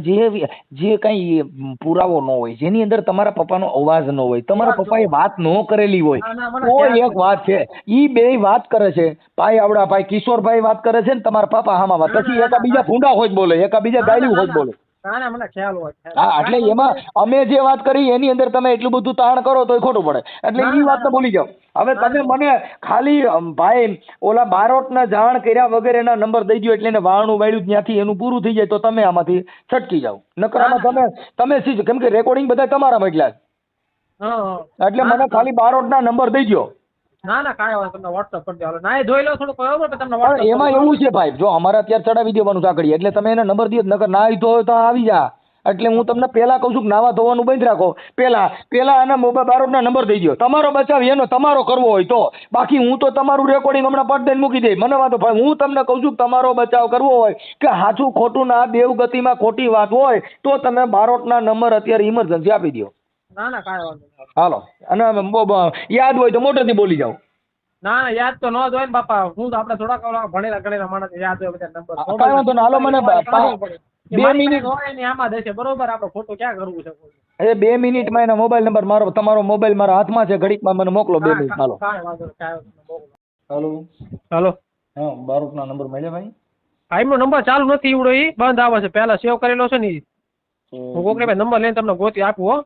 જે કઈ પુરાવો ન હોય, જેની અંદર તમારા પપ્પાનો અવાજ ન હોય, તમારા પપ્પાએ વાત ન કરેલી હોય, તો એક વાત છે. ઈ બે વાત કરે છે, ભાઈ આવડા ભાઈ કિશોરભાઈ વાત કરે છે ને તમારા પાપા હામાં વાત, પછી એકાબીજા ભૂંડા હોય બોલે, એકાબીજા ગાયલું હોય બોલે. મને ખ્યાલ હોય. હા એટલે એમાં અમે જે વાત કરી એની અંદર તમે એટલું બધું તાણ કરો તો ખોટું પડે. એટલે ઈ વાત તો ભૂલી જાઓ. હવે તમે મને ખાલી ભાઈ ઓલા બારોટના જાણ કર્યા વગર એના નંબર દઈ દો એટલે એને વાળનું વાળ્યું ત્યાંથી એનું પૂરું થઈ જાય તો તમે આમાંથી છટકી જાઓ. નકરામાં તમે સીધું, કેમ કે રેકોર્ડિંગ બધા તમારા મોકલ્યા એટલે મને ખાલી બારોટના નંબર દઈ દો. ના ના કાંઈ વાત, તમને વોટ્સઅપ કરી દો. ના જોઈ લો થોડું બરોબર, તમને વોટ્સઅપ. એમાં એવું છે ભાઈ, જો અમારે અત્યારે ચડાવી દેવાનું સાંકળી એટલે તમે એને નંબર દો, નકર ના હોય તો આવી જા. એટલે હું તમને પેલા કહું છું કે નાવા ધોવાનું બંધ રાખો. પેલા આના મોબાઈલ બારોટના નંબર દઈ દો. તમારો બચાવ એનો તમારો કરવો હોય તો, બાકી હું તો તમારું રેકોર્ડિંગ હમણાં પટ દઈને મૂકી દઈ, મને વાંધો ભાઈ. હું તમને કહું છું કે તમારો બચાવ કરવો હોય કે સાચું ખોટું ના દેવગતિમાં ખોટી વાત હોય તો તમે બારોટના નંબર અત્યારે ઇમરજન્સી આપી દો. ના ના કાંઈ વાંધો નહીં. હાલો, અને યાદ હોય તો મોટેથી બોલી જાઓ. ના યાદ તો ન જ હોય ને બાપા, હું તો આપણે થોડાક ભણેલા ગણેલા માણસ યાદ હોય બધા નંબર. કાંઈ વાંધો નહીં. હાલો મને 2 મિનિટ આમાં દેશે, બરોબર. આપણે ખોટું ક્યાં કરવું છે? એ 2 મિનિટમાં એનો મોબાઈલ નંબર તમારો મોબાઈલ મારા હાથમાં છે, ઘડીકમાં મને મોકલો. 2 મિનિટ. હાલો. હાલો હાલો. હા, બારોટના નંબર મળ્યા ભાઈ? એમનો નંબર ચાલુ નથી, એવડો ઈ બંધ આવે છે. પહેલા સેવ કરેલો છે ને હું કોકને નંબર લઈને તમને ગોતી આપું. હો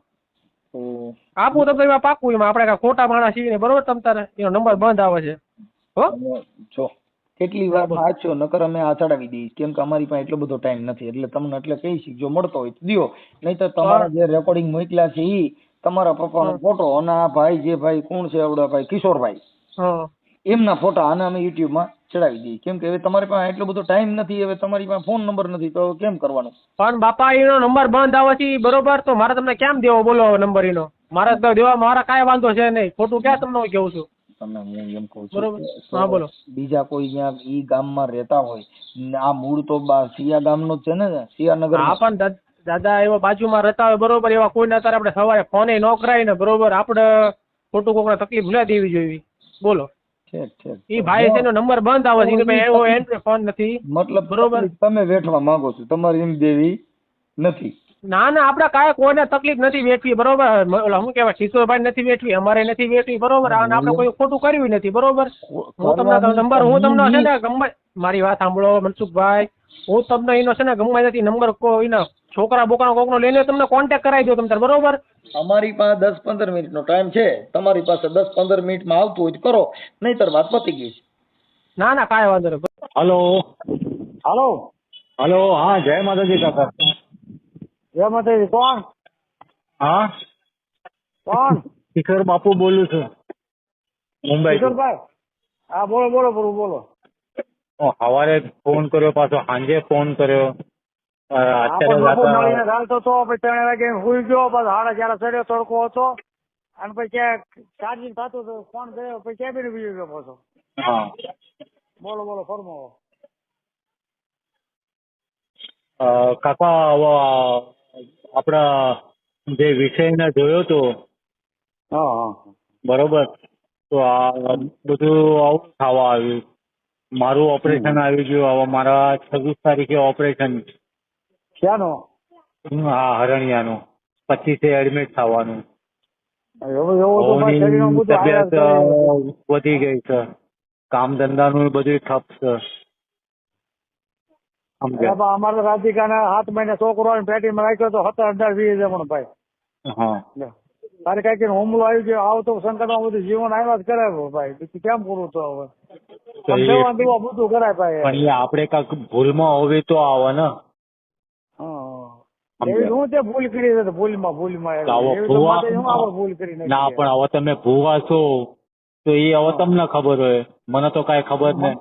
આપું તમને એમાં પાકું, એમાં આપણે કાંઈ ખોટા માણસ છીએ નહીં, બરોબર? તમ તારે એનો નંબર બંધ આવે છે. હો જો કેટલી વાર વાંચો, નકર અમે આ ચડાવી દઈએ, કેમ કે અમારી પાસે એટલો બધો ટાઈમ નથી, એટલે તમને એટલે કહી શીખ, જો મળતો હોય તો દિયો, નહીં તો તમારા જે રેકોર્ડિંગ મોકલ્યા છે ઈ તમારા પપ્પાનો ફોટો અને આ ભાઈ જે ભાઈ કોણ છે આવડા ભાઈ કિશોરભાઈ, એમના ફોટા અને અમે યુટ્યુબ માં ચડાવી દઈએ, કેમ કે હવે તમારી પાસે એટલો બધો ટાઈમ નથી, હવે તમારી પાસે ફોન નંબર નથી, તો કેમ કરવાનું? પણ બાપા એનો નંબર બંધ આવે છે, બરોબર? તો મારે તમને કેમ દેવો, બોલો નંબર એનો? મારે તો દેવા, મારા કાંઈ વાંધો છે નહીં, ખોટું ક્યાં તમને કેવું છું. તમને હું એમ કહું બરોબર. છું, હા બોલો. બીજા કોઈ ત્યાં ઈ ગામમાં રહેતા હોય, આ મૂળ તો સિયા ગામનો જ છે ને, સિયાનગર. હા પણ દાદા એવા બાજુમાં રહેતા હોય, બરોબર, એવા કોઈને અત્યારે આપણે સવારે ફોને ન કરાય ને, બરોબર? આપણે ખોટું કોઈને તકલીફ ના દેવી જોઈએ, બોલો. ઈ ભાઈ છે એનો નંબર બંધ આવે છે, એની એવો એન્ટ્રી ફોન નથી, મતલબ બરોબર? તમે વેઠવા માંગો છો, તમારે એમ દેવી નથી? ના ના, આપણે કાંઈ કોઈને તકલીફ નથી વેઠવી, બરોબર? શું કહેવાય, કિશોરભાઈ નથી વેઠવી, અમારે નથી વેઠવી, બરોબર? અને આપણે કોઈ ખોટું કર્યું નથી, બરોબર? હું તમને નંબર, હું તમને છે ને ગમે, મારી વાત સાંભળો મનસુખભાઈ, હું તમને એનો છે ને ગમે નથી નંબર એના છોકરા બોકરા કોકનો લઈને તમને કોન્ટેક્ટ કરાવી દો તમને, બરોબર? અમારી પાસે 10-15 મિનિટનો ટાઈમ છે, તમારી પાસે 10-15 મિનિટમાં આવતું હોય તો કરો, નહીતર વાત પતી ગઈ. ના ના, કાંઈ વાંધો નહીં. હલો હાલો. હલો, હા, જય માતાજી કાકા. જય માતાજી. કોણ? હા, કોણ? કિશોર બાપુ બોલું છું, મુંબઈ. કિશોરભાઈ? હા, બોલો બોલો બોલો બોલો. સવારે ફોન કર્યો, પાછો સાંજે ફોન કર્યો, અત્યારે ચાલતો હતો, પછી 3 વાગે સુઈ ગયો, પછી 4:30 ચડ્યો, તડકો હતો, અને પછી ચાર્જિંગ થતું હતું, ફોન કર્યો, પછી કેબિન બીજો ગયો પાછો. હા, બોલો બોલો, ફરમાવો. કાકા આપણા જે વિષયને જોયો તો, હા, બરોબર, તો આ બધું આવું થવા આવ્યું. મારું ઓપરેશન આવી ગયું, હવે મારા 26 તારીખે ઓપરેશન. ક્યાંનો? હા, હરણિયાનું. 25 એડમિટ થવાનું. તબિયત વધી ગઈ છે, કામ ધંધાનું બધું ઠપ છે. અમારે રાધિકાને 7 મહિને છોકરો પેટીમાં રાખ્યો તો 17-18-20 પણ ભાઈ. હા, તારે કઈ હુમલો આવી ગયો, આવતો સંકટમાં બધું જીવન આવ્યા જ કરે ભાઈ, બીજું કેમ પૂરું તો હવે બધું કરાય ભાઈ. પણ એ આપણે કાંઈક ભૂલમાં હોવી તો આવે ને. હું તે ભૂલ કરી છે, ભૂલમાં ભૂલ કરી. ના, પણ હવે તમે ભૂવા છો તો એ હવે તમને ખબર હોય, મને તો કાંઈ ખબર નહીં.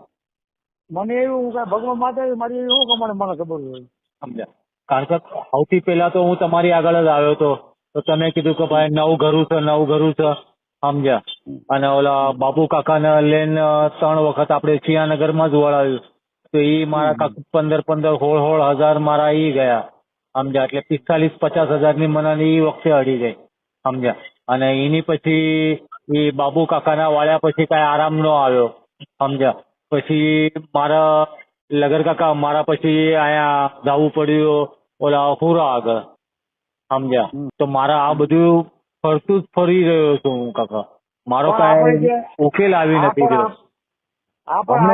મને એવું ભગવાન માટે મારી એવી શું કમાણે મને ખબર હોય. સમજ્યા? કારણ કે સૌથી પહેલા તો હું તમારી આગળ જ આવ્યો હતો, તો તમે કીધું કે ભાઈ નવું ઘરું છે, સમજ્યા? અને ઓલા બાબુ કાકાને લઈને 3 વખત આપણે સિયાનગરમાં જ વળાવ્યું, તો એ મારા કાકા 15-16 હજાર મારા ઈ ગયા, સમજ્યા? એટલે 45-50 હજારની મને એ વખતે અડી ગઈ, સમજ્યા? અને એની પછી એ બાબુ કાકાના વાળ્યા પછી કાંઈ આરામ ન આવ્યો, સમજ્યા? પછી મારા લગર કાકા મારા પછી અહીંયા જવું પડ્યું ઓલા હુરા આગળ, સમજ્યા? તો મારા આ બધું ફરતું જ ફરી રહ્યો છું હું કાકા, મારો કાંઈ ઉકેલ આવી નથી રહ્યો. આપણે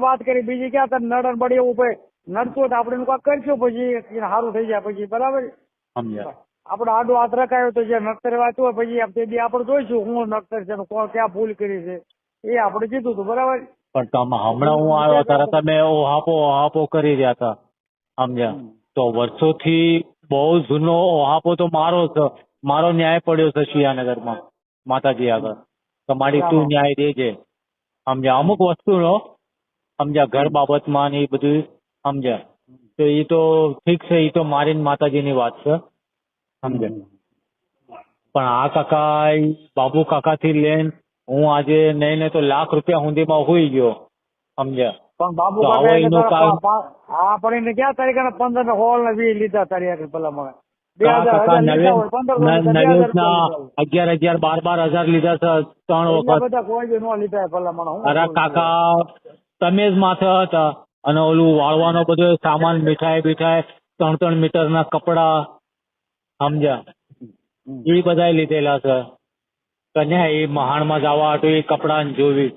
વાત કરી બીજી ક્યાં તને નડન બળી એવું ભાઈ નડતું આપણે કાંઈક કરશું, પછી સારું થઈ જાય પછી, બરાબર? સમજ્યા? આપડે આડો હાથ રખાયો તો જે નક્કર વાંચવું હોય પછી આપણે જોઈશું હું નક્કર છે, કોણ ક્યાં ભૂલ કરી છે એ આપણે કીધું હતું, બરાબર? પણ તમે હમણાં હું આવ્યો ત્યારે તમે ઓહાપો કરી રહ્યા હતા, સમજ્યા? તો વર્ષોથી બહુ જૂનો ઓહાપો તો મારો છે, મારો ન્યાય પડ્યો છે સિયાનગરમાં માતાજી આગળ. તમારી તું ન્યાય દેજે, સમજ્યા? અમુક વસ્તુનો, સમજ્યા, ઘર બાબતમાં ને એ બધું, સમજ્યા? તો એ તો ઠીક છે, એ તો મારી માતાજીની વાત છે, સમજ્યા? પણ આ કાકા બાબુ કાકાથી લઈને હું આજે નહીં ને તો લાખ રૂપિયા સુધીમાં હોઈ ગયો, સમજ્યા? પણ બાબુ હા, પણ એને ક્યાં તારીખે 15 ને 16 ને 20 લીધા તારીખે પેલા મને 11,000 12,000 લીધા છે 3 વખત. અરે કાકા તમે જ માથે હતા, અને ઓલું વાળવાનો બધો સામાન, મીઠાઈ 3 મીટરના કપડા, સમજ્યા? એ બધા લીધેલા છે. કન્યા એ મહાણમાં જવા હતું એ કપડા ને જોવી,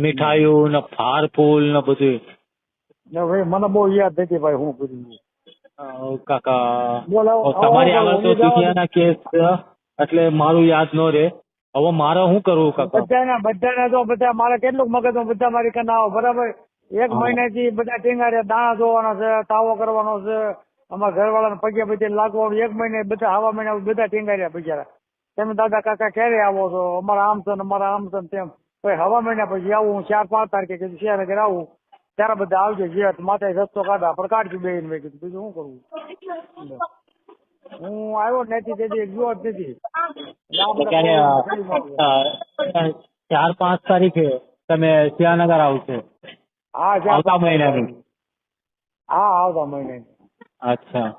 મીઠાઈઓ ને ફાર ફૂલ ને બધું. મને બહુ યાદ નથી ભાઈ, હું બધું કાકા બોલો, તમારી હવે આગળ તો હું જવા દુધિયાના કેસ છે, એટલે મારું યાદ ન રહે. હવે મારે શું કરવું કાકા? બધાને તો બધા મારે કેટલુંક મગજ બધા મારી કને આવો બરાબર. એક હા. મહિનાથી બધા ટીંગારે દાણા ધોવાના છે, તાવો કરવાનો છે, અમારા ઘરવાળાને પગે પગે લાગવાનું. એક મહિને બધા હવા મહિના બધા ટીંગાર્યા બિચારા. તમે દાદા કાકા ક્યારે આવો છો? અમારા આમ છે ને અમારા આમ છે ને તેમ. પછી હવા મહિના પછી આવું હું 4-5 તારીખે કીધું શિયાનગર આવું ત્યારે બધા આવજો. જે માથે રસ્તો કાઢા પણ કાઢશું બેન. મેં કીધું બીજું શું કરવું. હું આવ્યો નથી તેથી ગયો જ નથી. એટલે આ બધા ત્યારે problem થઈ ગયા. 4-5 તારીખે તમે શિયાનગર આવશે? હા આવતા મહિનાની? હા આવતા મહિને. અચ્છા.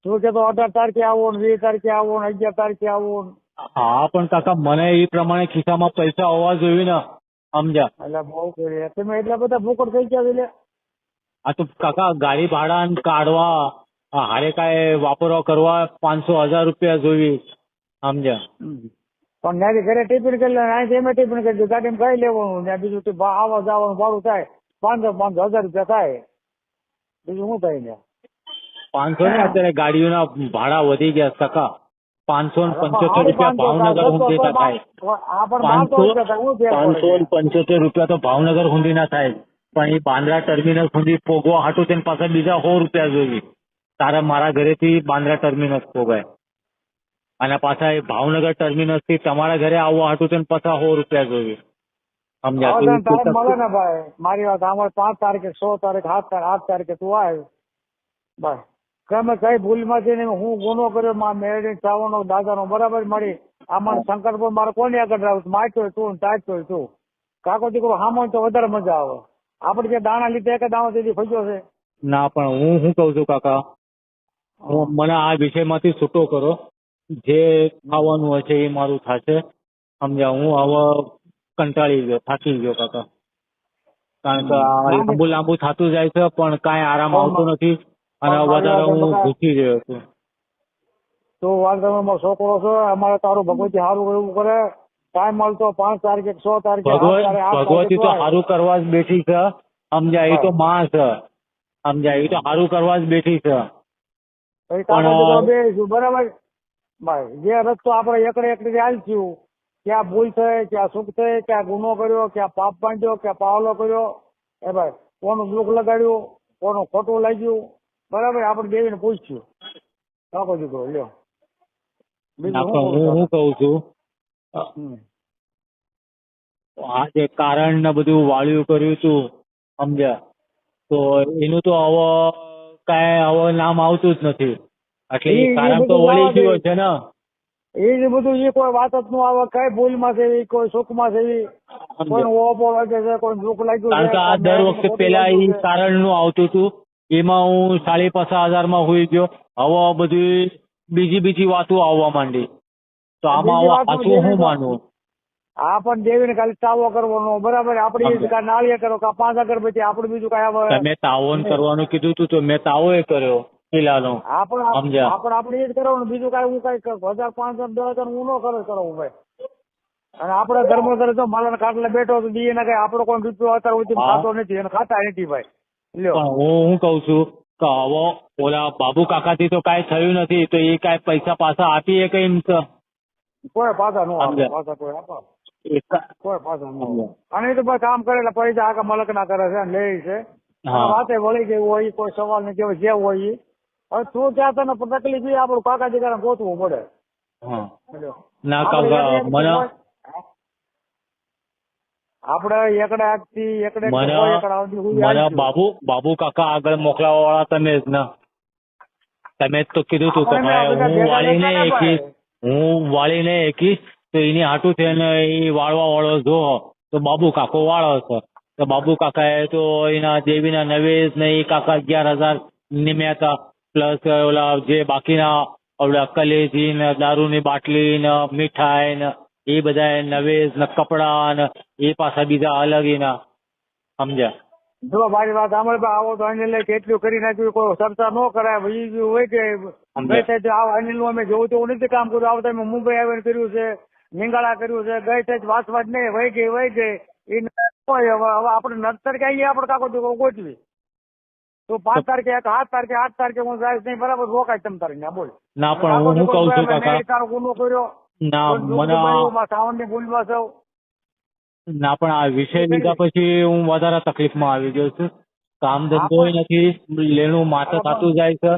તું કે તો 18 તારીખે આવો ને 20 તારીખે આવો ને 11 તારીખે આવો ને. હા પણ કાકા મને એ પ્રમાણે ખિસ્સામાં પૈસા હોવા જોઈએ ને, સમજ્યા? એટલે બહુ કરીએ તમે એટલા બધા ભૂકડ થઈ ગયા એટલે. આ તો કાકા ગાડી ભાડા ને કાઢવા, હારે કાંઈ વાપરવા કરવા 500-1000 રૂપિયા જોઈએ, સમજ્યા? પણ ત્યાંથી ઘરે ટિફિન કરી લે, અહીંથી એમ ટિફિન કરી દે, ગાડીમાં ખાઈ લેવાનું. ત્યાં બીજું તો આવવા જવાનું ભાડું થાય 500-1000 રૂપિયા થાય. બીજું શું થાય ત્યાં? 500 ને અત્યારે ગાડીઓના ભાડા વધી ગયા કાકા. 575 રૂપિયા ભાવનગર સુધીના થાય. આ પણ 1200 રૂપિયા થાય. હું ફેર પડે? 575 રૂપિયા તો ભાવનગર સુધીના થાય, પણ એ બાંદ્રા ટર્મિનલ સુધી પોગવા હાટું તેને પાછા બીજા 100 રૂપિયા જોઈએ. તારે મારા ઘરેથી બાંદ્રા ટર્મિનસ પોગાય અને પાછા એ ભાવનગર ટર્મિનસ થી તમારા ઘરે આવવા હાટું તેને પાછા 100 રૂપિયા જોઈએ, સમજ્યા? તો એ તારે મળે ને ભાઈ, મારી વાત સાંભળ. 5 તારીખે 6 તારીખ 8 તારીખે તું આવ ભાઈ. ગમે કઈ ભૂલમાંથી નહીં હું ગુનો કર્યો માં મેળવી ચાવવાનો દાદાનો બરાબર મળી. આમાં શંકરપુર મારે કોની આગળ રાવ મારતો હોય તું ટાચતો હોય તું. કાકો દીકરો હામો તો વધારે મજા આવે. આપણે જે દાણા લીધા એક દાણો તેથી ફજ્યો છે. ના પણ હું શું કઉ છું કાકા, મને આ વિષયમાંથી છૂટો કરો. જે થવાનું હોય છે એ મારું થશે, સમજ્યા? હું હવે કંટાળી ગયો, થાકી ગયો કાકા. કારણ કે આ લાંબુ થતું જાય છે પણ કાંઈ આરામ આવતો નથી અને વધારે હું ઘૂસી રહ્યો છું. તો વાલદામાં છોકરો છે અમારે, તારું ભગવતી સારું એવું કરે. ટાઈમ મળતો 5 તારીખે 6 તારીખે ભગવતી તો સારું કરવા જ બેઠી છે, સમજ્યા? એ તો માં છે, સમજ્યા? એ તો સારું કરવા જ બેઠી છે. બરાબર ભાઈ. જે રસ્તો આપણે એકડે એકડે હાલશું, ક્યાં ભૂલ થઈ, ક્યાં સુખ થઈ, ક્યાં ગુનો કર્યો, ક્યાં પાપ બાંધ્યો, ક્યાં પાવલો કર્યો, એ ભાઈ કોનું દુઃખ લગાડ્યું, કોનું ખોટું લાગ્યું, બરાબર આપણે દેવીને પૂછ્યું. કાકો દીકરો લ્યો. હું કઉ છું, આ જે કારણ ને બધું વાળ્યું કર્યું હતું, સમજ્યા? તો એનું તો હવે કાંઈ હવે નામ આવતું જ નથી. એટલે એ કારણ તો વળી ગયો છે ને. એ બધું એ કોઈ વાત જ ન આવે. કઈ ભૂલમાં છે એવી, કોઈ સુખમાં છે એવી, કોઈ ઓપો લાગે છે, કોઈ દુઃખ લાગ્યું. કારણ કે આ દર વખતે પેલા એ કારણ નું આવતું હતું, એમાં હું 50,000 માં હોઈ ગયો. હવે બધી બીજી વાતો આવવા માંડી. તો આમાં પાછું હું માનવું? આ પણ દેવીને ખાલી તાવો કરવાનો બરાબર. આપડી નાળિયા કરો કે 5 અગરબત્તી, આપણે બીજું કઈ આવે? તમે તાવો કરવાનું કીધું તું તો મેં તાવો કર્યો પેલાનો, સમજ્યા? આપણે એ જ કરવાનું, બીજું કઈ હું કઈ 1,500 10,000 હું ન ખર્ચ કરાવું ભાઈ. અને આપડે ધર્મ તો માલા ખાટલે બેઠો તો દીએ ને કઈ આપણો કોઈ રૂપિયો અત્યારે સુધી ખાતો નથી અને ખાતા નથી ભાઈ. લ્યો હું કઉ છું કે હવે ઓલા બાબુ કાકાથી તો કાંઈ થયું નથી, તો એ કાંઈ પૈસા પાછા આપીએ કઈ? કોઈ પાછા ન આપે, પાછા કોઈ આપે કોઈ પાછા ન આપે. અને તો ભાઈ કામ કરેલા પૈસા આખા મલક ના કરે છે, લે છે. વાતે વળી ગઈ હોય, કોઈ સવાલ નથી જે હોય. હવે તું ત્યાં તને તકલીફ એ આપણું કાકા દીકરાને ગોતવું પડે. ના કાકા મને આપડે એકડે આગથી એકડે મને બાબુ કાકા આગળ મોકલાવા વાળા તમે જ ને. તમે જ તો કીધું તું કે હું વાળીને એકીશ તો એની હાટું છે ને એ વાળવા વાળો જો તો બાબુ કાકો વાળો છે. તો બાબુ કાકાએ તો એના દેવીના નવેશ ને એ કાકા 11,000 નિમ્યા હતા, પ્લસ ઓલા જે બાકીના ઓલા કલેજી ને દારૂની બાટલી ને મીઠાઈ ને એ બધા નવેશ ને કપડા ને એ પાછા બીજા અલગ એના, સમજ્યા? જો મારી વાત સાંભળ, આવો તો અનિલ કેટલું કરી નાખ્યું, કોઈ ચર્ચા ન કરાય. હોય કે અનિલ નું અમે જોવું તો નથી કામ કર્યું. આવો તમે મુંબઈ આવીને કર્યું છે, નિંગાળા કર્યું છે, ગઈ થઈ વાસવાજ નહીં વહી ગઈ. એ હવે આપણે નર્સર કે આપણે કાકો ગોઠવી તો 5 તારીખે 7 તારીખે 8 તારીખે હું જાય નહીં બરાબર રોકાય તમ તારી ના બોલ ના પણ હું શું કહું છું કાકા, તારો ગુનો કર્યો ના મને સાવન ની ભૂલવા સૌ ના પણ આ વિષય લીધા પછી હું વધારે તકલીફમાં આવી ગયો છું. કામ ધંધો નથી, લેણું માથે થતું જાય છે,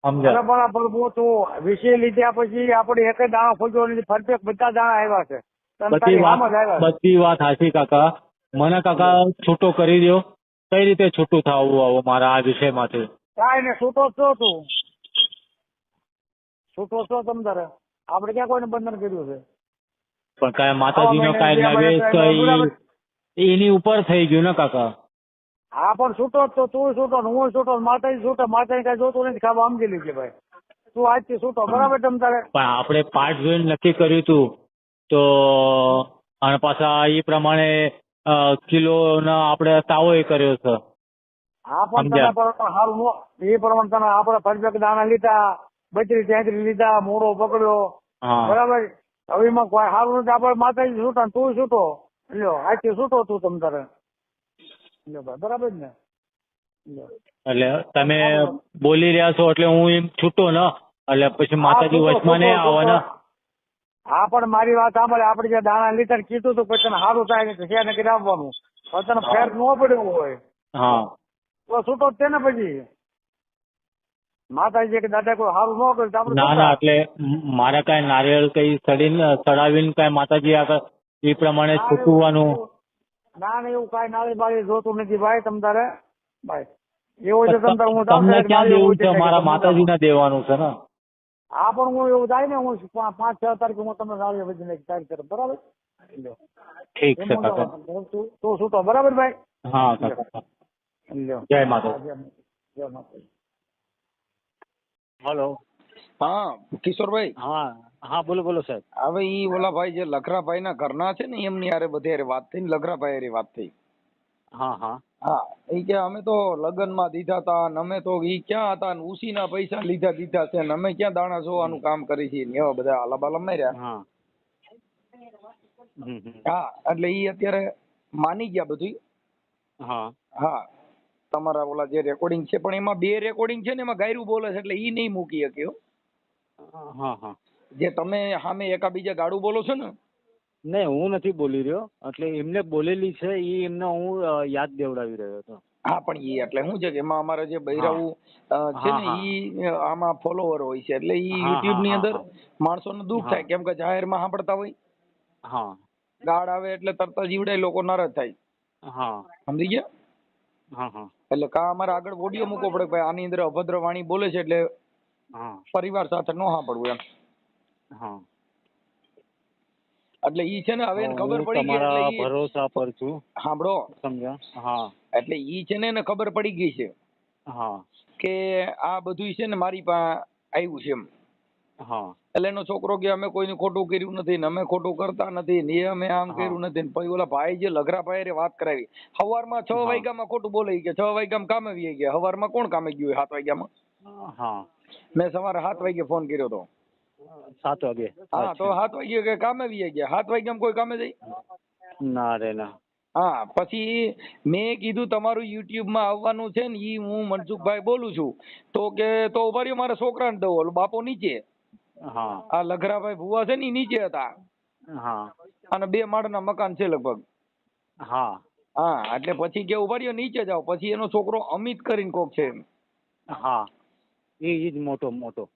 સમજ્યા? બરાબર તું વિષય લીધા પછી આપણે એક દાણો ખોજો નથી, પરફેક્ટ બધા દાણા આવ્યા છે. બધી વાત સાચી કાકા. મને કાકા છૂટો કરી દો. કઈ રીતે છૂટું થવું આવું મારા આ વિષયમાંથી? કાંઈ ને છૂટો છો તું, છૂટો છો તમ તારે. આપણે ક્યાં કોઈને બંધન કર્યું છે? પણ કાંઈ માતાજીનો કાંઈ નવેશ એની ઉપર થઈ ગયું ને કાકા. હા પણ છૂટો તો તું છૂટો ને હું છૂટો, માતાજી છૂટો. માતાજી કઈ જોતું નથી, ખાવા સમજી લીધી ભાઈ. તું આજથી છૂટો બરાબર તમ તારે. પણ આપણે પાર્ટ જોઈને નક્કી કર્યું હતું તો, અને પાછા એ પ્રમાણે કિલો ના આપણે તાવો એ કર્યો છે. હા પણ તને સારું એ પ્રમાણે તને આપણે ફરજક દાણા લીધા, 32-33 લીધા, મોડો પકડ્યો બરાબર. હવે એમાં કોઈ સારું નથી. આપણે માતાજી છૂટા ને તું છૂટો. લ્યો આજથી છૂટો તું તમ તારે. લ્યો ભાઈ બરાબર ને. એટલે તમે બોલી રહ્યા છો એટલે હું એમ છૂટો ને, એટલે પછી માતાજી વચમાં નહીં આવે ને. હા પણ મારી વાત સાંભળે, આપણે જે દાણા લીધા કીધું તું પછી તને સારું થાય ને છે ને કરી આપવાનું. હવે તને ફેર ન પડ્યું હોય હા તો છૂટો જ છે ને. પછી માતાજી કે દાદા કોઈ સારું ન કર્યું તો આપણે ના ના, એટલે મારે કઈ નારિયેળ કઈ સડાવીને કઈ માતાજી આગળ એ પ્રમાણે છૂટવાનું. ના એવું કઈ નાળી બાળી જોતું નથી ભાઈ તમ તારે. ભાઈ એવું છે તમ તારે હું તમને ક્યાં દેવું છે? મારા માતાજીને દેવાનું છે ને. હા પણ હું એવું થાય ને, હું 5-6 તારીખે હું તમને નાળી વધીને તારીખ તરફ બરાબર. ઠીક છે કાકા. તું છૂટો બરાબર ભાઈ. હા કાકા. જય માતાજી. જય માતાજી. હલો. હા કિશોરભાઈ. હા હા બોલો બોલો સાહેબ. હવે ઈ ઓલા ભાઈ જે લખરાભાઈ ના ઘરના છે ને એમની હારે બધે વાત થઈ, લખરાભાઈ હારે વાત થઈ. હા હા હા એ કે અમે તો લગ્નમાં દીધા હતા ને અમે તો ઈ ક્યાં હતા ને ઉસીના પૈસા દીધા છે ને અમે ક્યાં દાણા જોવાનું કામ કરી છીએ ને એવા બધા આલાબાલા માર્યા. હા એટલે ઈ અત્યારે માની ગયા બધું. હા હા તમારા ઓલા જે રેકોર્ડિંગ છે પણ એમાં 2 રેકોર્ડિંગ છે ને એમાં ગાયરું બોલે છે એટલે ઈ નહીં મૂકી શક્યો. હા હા. જે તમે સામે એકાબીજા ગાડું બોલો છો ને. નહીં હું નથી બોલી રહ્યો, એટલે એમને બોલેલી છે એ એમને હું યાદ દેવડાવી રહ્યો હતો. હા પણ ઈ એટલે શું છે કે એમાં અમારા જે બૈરાવું છે ને ઈ આમાં ફોલોવર હોય છે એટલે ઈ યુટ્યુબ ની અંદર માણસોને દુઃખ થાય કેમ કે જાહેરમાં સાંભળતા હોય. હા ગાળ આવે એટલે તરત જ ઈવડાય લોકો નારાજ થાય. હા સમજી ગયા. હા હા. એટલે કા અમારે આગળ ઓડિયો મૂકવો પડે ભાઈ આની અંદર અભદ્ર વાણી બોલે છે એટલે પરિવાર સાથે ન સાંભળવું એમ. હા એટલે ઈ છે ને હવે એને ખબર પડી ગઈ એટલે ઈ ભરોસા પર છું. સાંભળો સમજ્યા. હા એટલે ઈ છે ને એને ખબર પડી ગઈ છે હા કે આ બધું છે ને મારી પાસે આવ્યું છે એમ. હા એટલે એનો છોકરો કે અમે કોઈનું ખોટું કર્યું નથી ને અમે ખોટું કરતા નથી ને અમે આમ કર્યું નથી ને પછી ઓલા ભાઈ જે લઘરાભાઈ વાત કરાવી સવારમાં 6 વાગ્યામાં ખોટું બોલે કે 6 વાગ્યામાં કામે વી ગયા. સવારમાં કોણ કામે ગયું 7 વાગ્યામાં? હા મેં સવારે 7 વાગે ફોન કર્યો હતો. 7 વાગે. હા તો 7 વાગે કે કામે વી ગયા. 7 વાગ્યામાં કોઈ કામે જઈ ના રે ના. હા પછી મેં કીધું તમારું યુટ્યુબ માં આવવાનું છે ને ઈ હું મનસુખભાઈ બોલું છું તો કે તો ઉભા રહ્યો મારા છોકરાને દઉં ઓલો બાપો નીચે. હા આ લઘરાભાઈ ભુવા છે ને ઈ નીચે હતા. હા અને 2 માળના મકાન છે લગભગ. હા હા એટલે પછી કે ઉભા રહ્યો નીચે જાઓ. પછી એનો છોકરો અમિત કરીને કોક છે. હા એ જ મોટો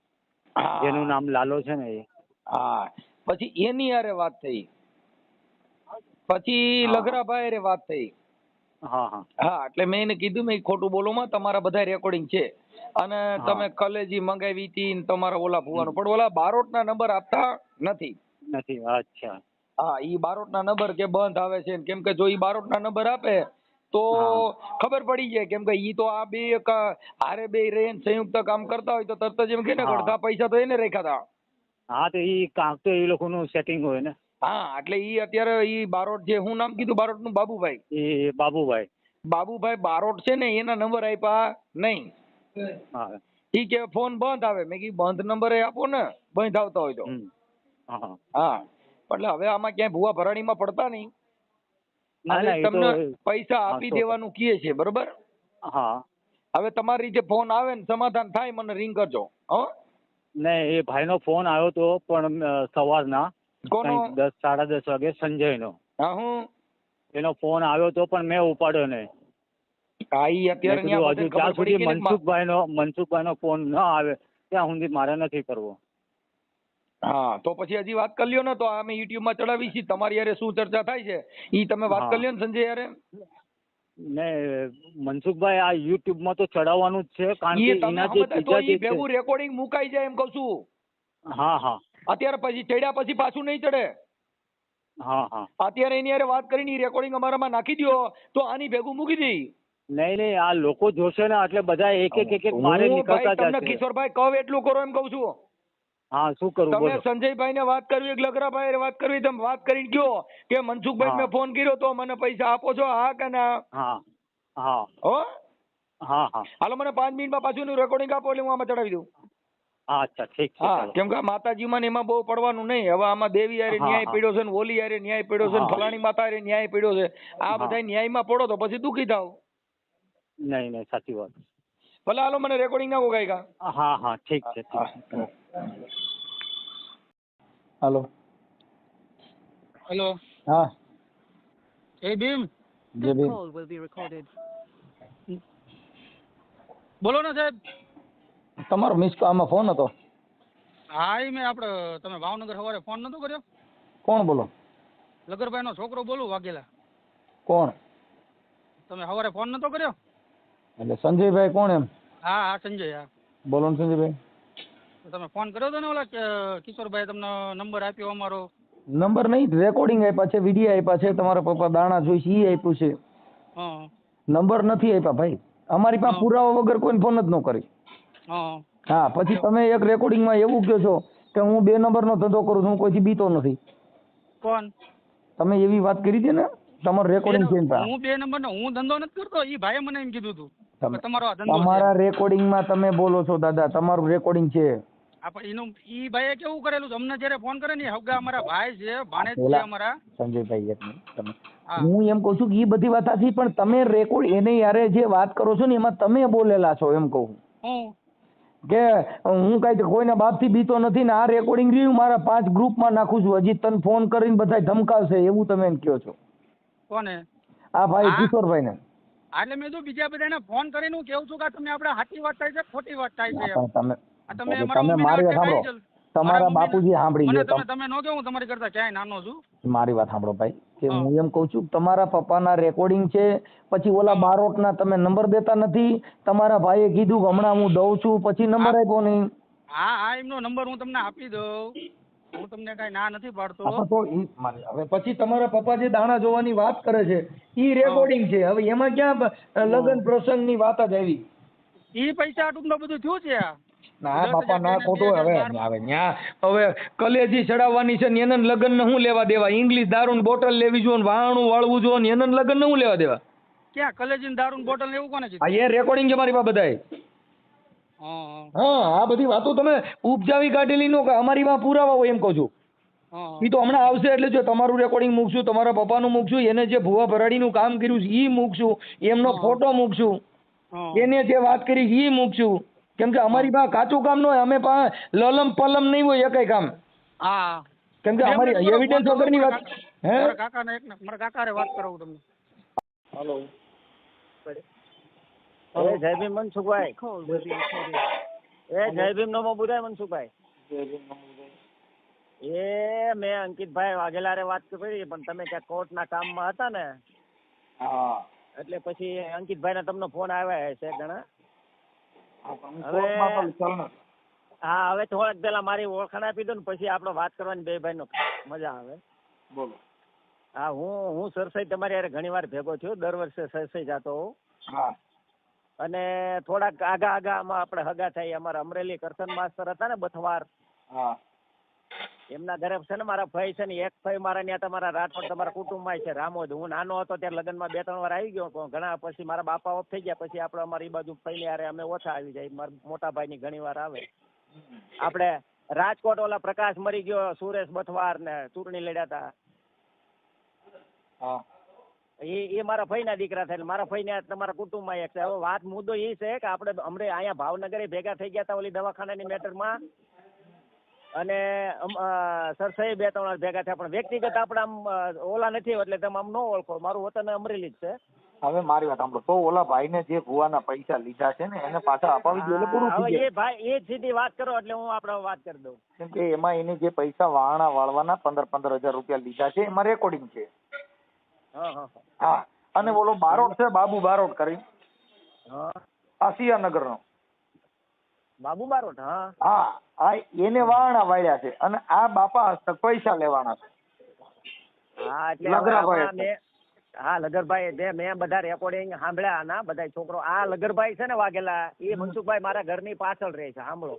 જેનું નામ લાલો છે ને એ. હા પછી એની હારે વાત થઈ. પછી લઘરાભાઈ હારે વાત થઈ. હા હા હા એટલે મેં એને કીધું મેં ખોટું બોલો માં તમારા બધા રેકોર્ડિંગ છે અને તમે કલેજી મંગાવી હતી ને તમારા ઓલા ભુવાનું પણ ઓલા બારોટના નંબર આપતા નથી. અચ્છા. હા ઈ બારોટના નંબર કે બંધ આવે છે કેમ કે જો ઈ બારોટના નંબર આપે તો ખબર પડી જાય કેમ કે ઈ તો આ બે હારે બે રહીને સંયુક્ત કામ કરતા હોય તો તરત જ એમ કે ને અડધા પૈસા તો એને રાખ્યા હતા. હા તો ઈ કાંક તો એ લોકોનું સેટિંગ હોય ને. હા એટલે ઈ અત્યારે ઈ બારોટ જે હું નામ કીધું બારોટ નું બાબુભાઈ. એ બાબુભાઈ બારોટ છે ને એના નંબર આપ્યા નહીં. ઈ કે ફોન બંધ આવે. મેં કીધું બંધ નંબરે આપો ને બંધ આવતા હોય તો. હા એટલે હવે આમાં ક્યાંય ભૂવા ભરાણીમાં પડતા નહીં. તમને પૈસા આપી દેવાનું કહે છે બરોબર. હા હવે તમારી રીતે ફોન આવે ને સમાધાન થાય મને રિંગ કરજો. હો ને એ ભાઈનો ફોન આવ્યો તો પણ સવારના કોનો? કંઈક 10 સાડા 10 વાગે સંજયનો. હા હું એનો ફોન આવ્યો તો પણ મેં ઉપાડ્યો નહીં. હા ઈ અત્યારે મેં ન્યા કીધું બધાને હજુ જ્યાં ખબર પડી સુધી ગઈ ને મનસુખભાઈનો ફોન ન આવે ત્યાં સુધી મારે નથી કરવો. હા તો પછી હજી વાત કરી લ્યો ને, તો અમે યુટ્યુબ માં ચડાવી છીએ. તમારી યારે શું ચર્ચા થાય છે ઈ તમે વાત હા. કરી લ્યો ને સંજય યારે. ને મનસુખભાઈ આ યુટ્યુબ માં તો ચડાવવાનું જ છે કારણ ઈ કે તમે એના જે સમજતા તો બીજા ઈ જે છે. ભેગું રેકોર્ડિંગ મુકાઈ જાય એમ કહું છું. હા હા અત્યારે પછી ચડ્યા પછી પાછું નહીં ચડે. હા હા અત્યારે એની યારે વાત કરીને રેકોર્ડિંગ અમારામાં નાખી દો તો આની ભેગું મૂકી દઈ. નહીં આ લોકો જોશે ને એટલે બધા એક એક મારે હું નીકળતા ભાઈ તમને જશે. કિશોરભાઈ કહું એટલું કરો એમ કહું છું. હા શું કરું તમે બોલો. સંજયભાઈ ને વાત કરવી કે લગરાભાઈ વાત કરવી, તમે વાત કરીને કયો કે મનસુખભાઈ હા. મેં ફોન કર્યો તો મને પૈસા આપો છો, હા કે ના? હા હા હો હા હા હાલો મને 5 મિનિટમાં પાછું એનું રેકોર્ડિંગ આપો એટલે હું આમાં ચડાવી દઉં. હા અચ્છા ઠીક છે. હા ચાલો. કેમ કે માતાજીમાં ને એમાં બહુ પડવાનું નહીં. હવે આમાં દેવી યારે હા, ન્યાય હા. પડ્યો છે ને ઓલી યારે ન્યાય પડ્યો છે ને હા. ફલાણી માતા યારે ન્યાય પડ્યો છે. આ હા. બધા ન્યાયમાં પડો તો પછી દુઃખી થાવ. નહીં સાચી વાત. ભલે હાલો મને રેકોર્ડિંગ નાખો કાંઈ. હા હા ઠીક છે ઠીક છે. હાલો હેલો, હા એ ભીમ, જે This B call will be recorded. બોલો ને સાહેબ. તમારો મિસ આમાં ફોન હતો. હા એ મેં આપણે તમે ભાવનગર સવારે ફોન નતો કર્યો? કોણ બોલો? લગરભાઈ નો છોકરો બોલું વાઘેલા. કોણ? તમે સવારે ફોન નતો કર્યો? એટલે સંજયભાઈ કોણ એમ? હા હા સંજય. હા બોલો ને સંજયભાઈ. તો તમે ફોન કર્યો હતો ને ઓલા કિશોરભાઈ તમને નંબર આપ્યો અમારો? નંબર નહીં, રેકોર્ડિંગ આપ્યા છે, વિડીયો આપ્યા છે. તમારા પપ્પા દાણા જોઈશે ઈ આપ્યું છે. હા નંબર નથી આપ્યા ભાઈ. અમારી પાસે હા. પુરાવા વગર કોઈને ફોન જ ન કરી. હા હા પછી તમે એક રેકોર્ડિંગમાં એવું કહો છો કે હું 2 નંબરનો ધંધો કરું છું, હું કોઈથી બીતો નથી. કોણ? તમે એવી વાત કરી છે ને, તમારું રેકોર્ડિંગ છે એની પાસે. હું 2 નંબરનો હું ધંધો નથી કરતો. ઈ ભાઈએ મને એમ કીધું હતું તમે કે તમારો આ ધંધો છે. તમારા રેકોર્ડિંગમાં તમે બોલો છો દાદા, તમારું રેકોર્ડિંગ છે. આપણે એનું ઈ ભાઈએ કેવું કરેલું છે, અમને જ્યારે ફોન કરે ને હગા અમારા ભાઈ છે, ભાણેજ છે પેલા અમારા. સંજયભાઈ એક મિનિટ તમે, હા. હું એમ કહું છું કે એ બધી વાત સાચી, પણ તમે રેકોર્ડ એને યારે જે વાત કરો છો ને એમાં તમે બોલેલા છો એમ કહું હું કે હું કઈ કોઈના બાપથી બીતો નથી ને આ રેકોર્ડિંગ રહ્યું મારા 5 ગ્રુપમાં નાખું છું, હજી તને ફોન કરીને બધા ધમકાવશે એવું તમે એમ કહો છો. કોને? આ ભાઈ હા. કિશોરભાઈ ને. એટલે મેં તો બીજા બધાને ફોન કરીને હું કેવું છું કે તમે આપણે સાચી વાત થાય છે ખોટી વાત થાય છે એમ. તમે આ તમે એટલે મારા તમે મમ્મીને મારી વચ્ચે વાત કાંઈ સાંભળો, ચલ તમારા બાપુજી સાંભળી મને ગયો. તમે નો કહો હું તમારી કરતા ક્યાંય નાનો છું. મારી વાત સાંભળો ભાઈ, કે હા. હું એમ કહું છું કે તમારા પપ્પાના રેકોર્ડિંગ છે, પછી ઓલા હા. બારોટના તમે નંબર દેતા નથી. તમારા ભાઈએ કીધું કે હમણાં હું દઉં છું, પછી નંબર આપ્યો નહીં. હા હા એમનો નંબર હું તમને આપી દઉં, હું તમને કાંઈ ના નથી પાડતો. હા, તો હવે પછી તમારા પપ્પા જે દાણા જોવાની વાત કરે છે ઈ રેકોર્ડિંગ છે. હવે એમાં ક્યાં લગ્ન પ્રસંગની વાત જ આવી? ઈ પૈસા આટલું બધું થયું છે. ના 10,000 બાપા ના, કહીને ખોટું. હવે 2012 હવે ન્યા હવે કલેજી ચડાવવાની છે ને એને લગ્ન ને શું લેવા દેવા? ઇંગ્લિશ દારૂ બોટલ લેવી જોઈએ ને વાહણું વાળવું જોઈએ ને એને લગ્ન ને શું લેવા દેવા? ક્યાં કલેજીન દારૂ બોટલ એવું કોને આ કીધું? એ રેકોર્ડિંગ છે મારી પાસે બધાય. હા હા આ બધી વાતો તમે ઉપજાવી કાઢેલી નો, અમારી પાસે પુરાવા હોય એમ કહું છું. હા ઈ તો હમણાં આવશે એટલે જો તમારું રેકોર્ડિંગ મૂકશું, તમારા પપ્પાનું મૂકશું, એને જે ભુવા ભરાડીનું કામ કર્યું છે ઈ મૂકશું, એમનો હા. ફોટો મૂકશું, હા. એને જે વાત કરી ઈ મૂકશું. કેમ કે અમારી પાસે કાચું કામ ન હોય, અમે પાસે લલમ પલમ નહીં હોય એકેય કામ. હા કેમ કે અમારી એવિડન્સ વગરની વાત. હે મારા કાકાને મારા કાકારે વાત કરાવું તમને. હલો એ જય Bhim Mansukhbhai. Call will be recorded. એ જય ભીમ નો બુધાય મનસુખભાઈ. એ મેં અંકિતભાઈ વાઘેલારે વાત કરી પણ તમે ક્યાંક કોર્ટના કામમાં હતા ને, હા એટલે પછી અંકિતભાઈ ના તમને ફોન આવ્યા છે ઘણા. હા હવે થોડાક પેલા મારી ઓળખાણ આપી દો ને પછી આપણે વાત કરવાની બે ભાઈ નો મજા આવે. બોલો. હા હું સરસાઈ તમારી યારે ઘણી વાર ભેગો થયો, દર વર્ષે સરસાઈ જાતો હોઉં. હા અને થોડાક આમાં આપણે હગા થાય. અમારા અમરેલી કરશન માસ્તર હતા ને બથવાર, હા એમના ઘરે છે ને મારા ભાઈ છે ને, એક ભાઈ મારા ત્યાં તમારા રાજકોટ તમારા કુટુંબમાં છે રામોદ. હું નાનો હતો ત્યારે લગ્નમાં 2-3 વાર આવી ગયો, પણ ઘણા પછી મારા બાપા ઓફ થઈ ગયા પછી આપણે અમારી બાજુ ભાઈ યારે અમે ઓછા આવી જાય. મારા મોટા ભાઈની ઘણી વાર આવે. આપણે રાજકોટ ઓલા પ્રકાશ મરી ગયો, સુરેશ બથવાર ને ચૂંટણી લડ્યા હતા. હા એ મારા ફઈના દીકરા થાય એટલે મારા ફઈને તમારા કુટુંબમાં એક છે. હવે વાત મુદ્દો એ છે કે આપણે હમણાં અહીંયા ભાવનગરે ભેગા થઈ ગયા હતા ઓલી દવાખાનાની મેટરમાં અને સરસાઈ 2-3 વાર ભેગા થયા પણ વ્યક્તિગત આપણે આમ ઓલા નથી એટલે તમે આમ ન ઓળખો. મારું વતન અમરેલી જ છે. હવે મારી વાત સાંભળો, તો ઓલા ભાઈને જે ભુવાના પૈસા લીધા છે ને એને પાછા અપાવી દો એટલે પૂરું થઈ જાય. એ ભાઈ એ જ સીધી વાત કરો એટલે હું આપણે વાત કરી દઉં. કેમ કે એમાં એને જે પૈસા વાળણા વાળવાના 15,000 રૂપિયા લીધા છે એમાં રેકોર્ડિંગ છે. હા, અને ઓલો બારોટ છે બાબુ બારોટ કરી આસિયાનગર નો બાબુ બારોટ. હા, એને વાળણા વાળ્યા છે અને આ બાપા હસ્તક પૈસા લેવાના છે. હા, એટલે હા લગરભાઈ મેં બધા રેકોર્ડિંગ સાંભળ્યા આના બધા છોકરો. આ લગરભાઈ છે ને વાઘેલા, એ મનસુખભાઈ મારા ઘરની પાછળ રહે છે. સાંભળો,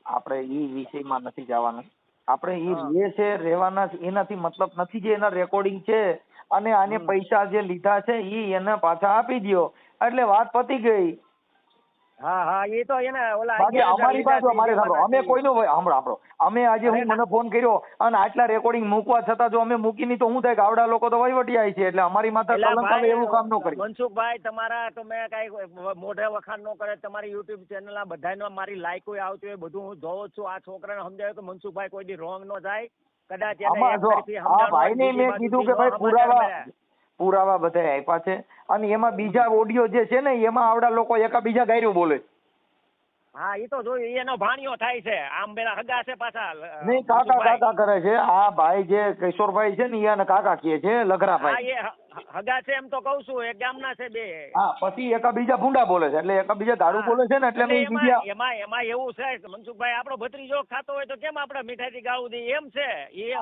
આપણે ઈ વિષયમાં નથી જવાનું. આપણે ઈ રહે છે રહેવાના એનાથી મતલબ નથી. જે એના રેકોર્ડિંગ છે અને આને પૈસા જે લીધા છે ઈ એને પાછા આપી દો એટલે વાત પતી ગઈ. હા, એ તો એને ઓલા અમારી પાસે અમારે સાંભળો, અમે કોઈનો સાંભળો અમે આજે હું મને ફોન કર્યો અને આટલા રેકોર્ડિંગ મૂકવા છતાં જો અમે મૂકી નહીં તો શું થાય કે આવડા લોકો તો વહીવટી છે એટલે અમારી માથે કલંક આવે એવું કામ ન કરી. મનસુખભાઈ તમારા તો મેં કઈ મોઢે વખાણ ન કરે. તમારી યુટ્યુબ ચેનલ બધાનો મારી લાઈકો આવતી હોય બધું હું જોઉં છું. આ છોકરાને સમજાવ્યું કે મનસુખભાઈ કોઈ દી રોંગ ન જાય. કદાચ ભાઈને મેં કીધું કે ભાઈ પુરાવા બધા આપ્યા છે અને એમાં બીજા ઓડિયો જે છે ને એમાં આવડા લોકો એકા બીજા ગાયરું બોલે. હા, એ તો જોયું. એનો ભાણિયો થાય છે. આમ પેલા હગા છે પાછા. નહીં, કાકા કરે છે. આ ભાઈ જે કિશોરભાઈ છે ને એને કાકા કહે છે લગરાભાઈ. હગા છે એમ તો કઉ છું. એક ગામના છે બે. હા, પછી એકા બીજા ભૂંડા બોલે છે એટલે એકા બીજા દારૂ બોલે છે ને એટલે એમાં એવું છે મનસુખભાઈ આપણો ભત્રીજો ખાતો હોય તો કેમ આપણે મીઠાઈથી ગાળું દઈએ એમ છે. એ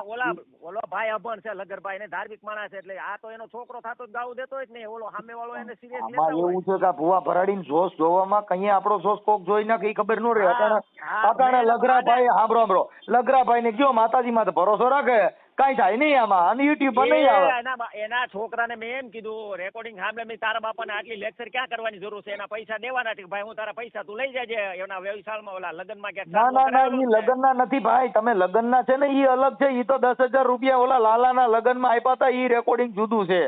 ઓલો ભાઈ અભણ છે લગરભાઈ ને ધાર્મિક માણસ છે એટલે આ તો એનો છોકરો થાતો જ ગાળું દેતો જ નહીં. ઓલો સામે વાળો એને સિરિયસ લેતો હોય. એવું છે કે ભુવા ભરાડીને જોશ જોવામાં કઈ આપણો જોશ કોક જોઈ નાખે ખબર ન રહે. અટાણે લગરાભાઈ સાંભળો લગરાભાઈ ને કયો માતાજી માં ભરોસો રાખે કઈ થાય નહીં આમાં અને યુટ્યુબ પર નહીં આવે. એના છોકરાને મેં એમ કીધું રેકોર્ડિંગ સાંભળે મેં તારા બાપાને આટલી લેક્ચર ક્યાં કરવાની જરૂર છે. એના પૈસા દેવાના છે ભાઈ. હું તારા પૈસા તું લઈ જાય એના વ્યવસાયમાં ઓલા લગ્નમાં ક્યાંક. ના ઈ લગ્નના નથી ભાઈ. તમે લગ્નના છે ને ઈ અલગ છે. ઈ તો 10,000 રૂપિયા ઓલા લાલાના લગ્નમાં આપ્યા હતા. ઈ રેકોર્ડિંગ જુદું છે.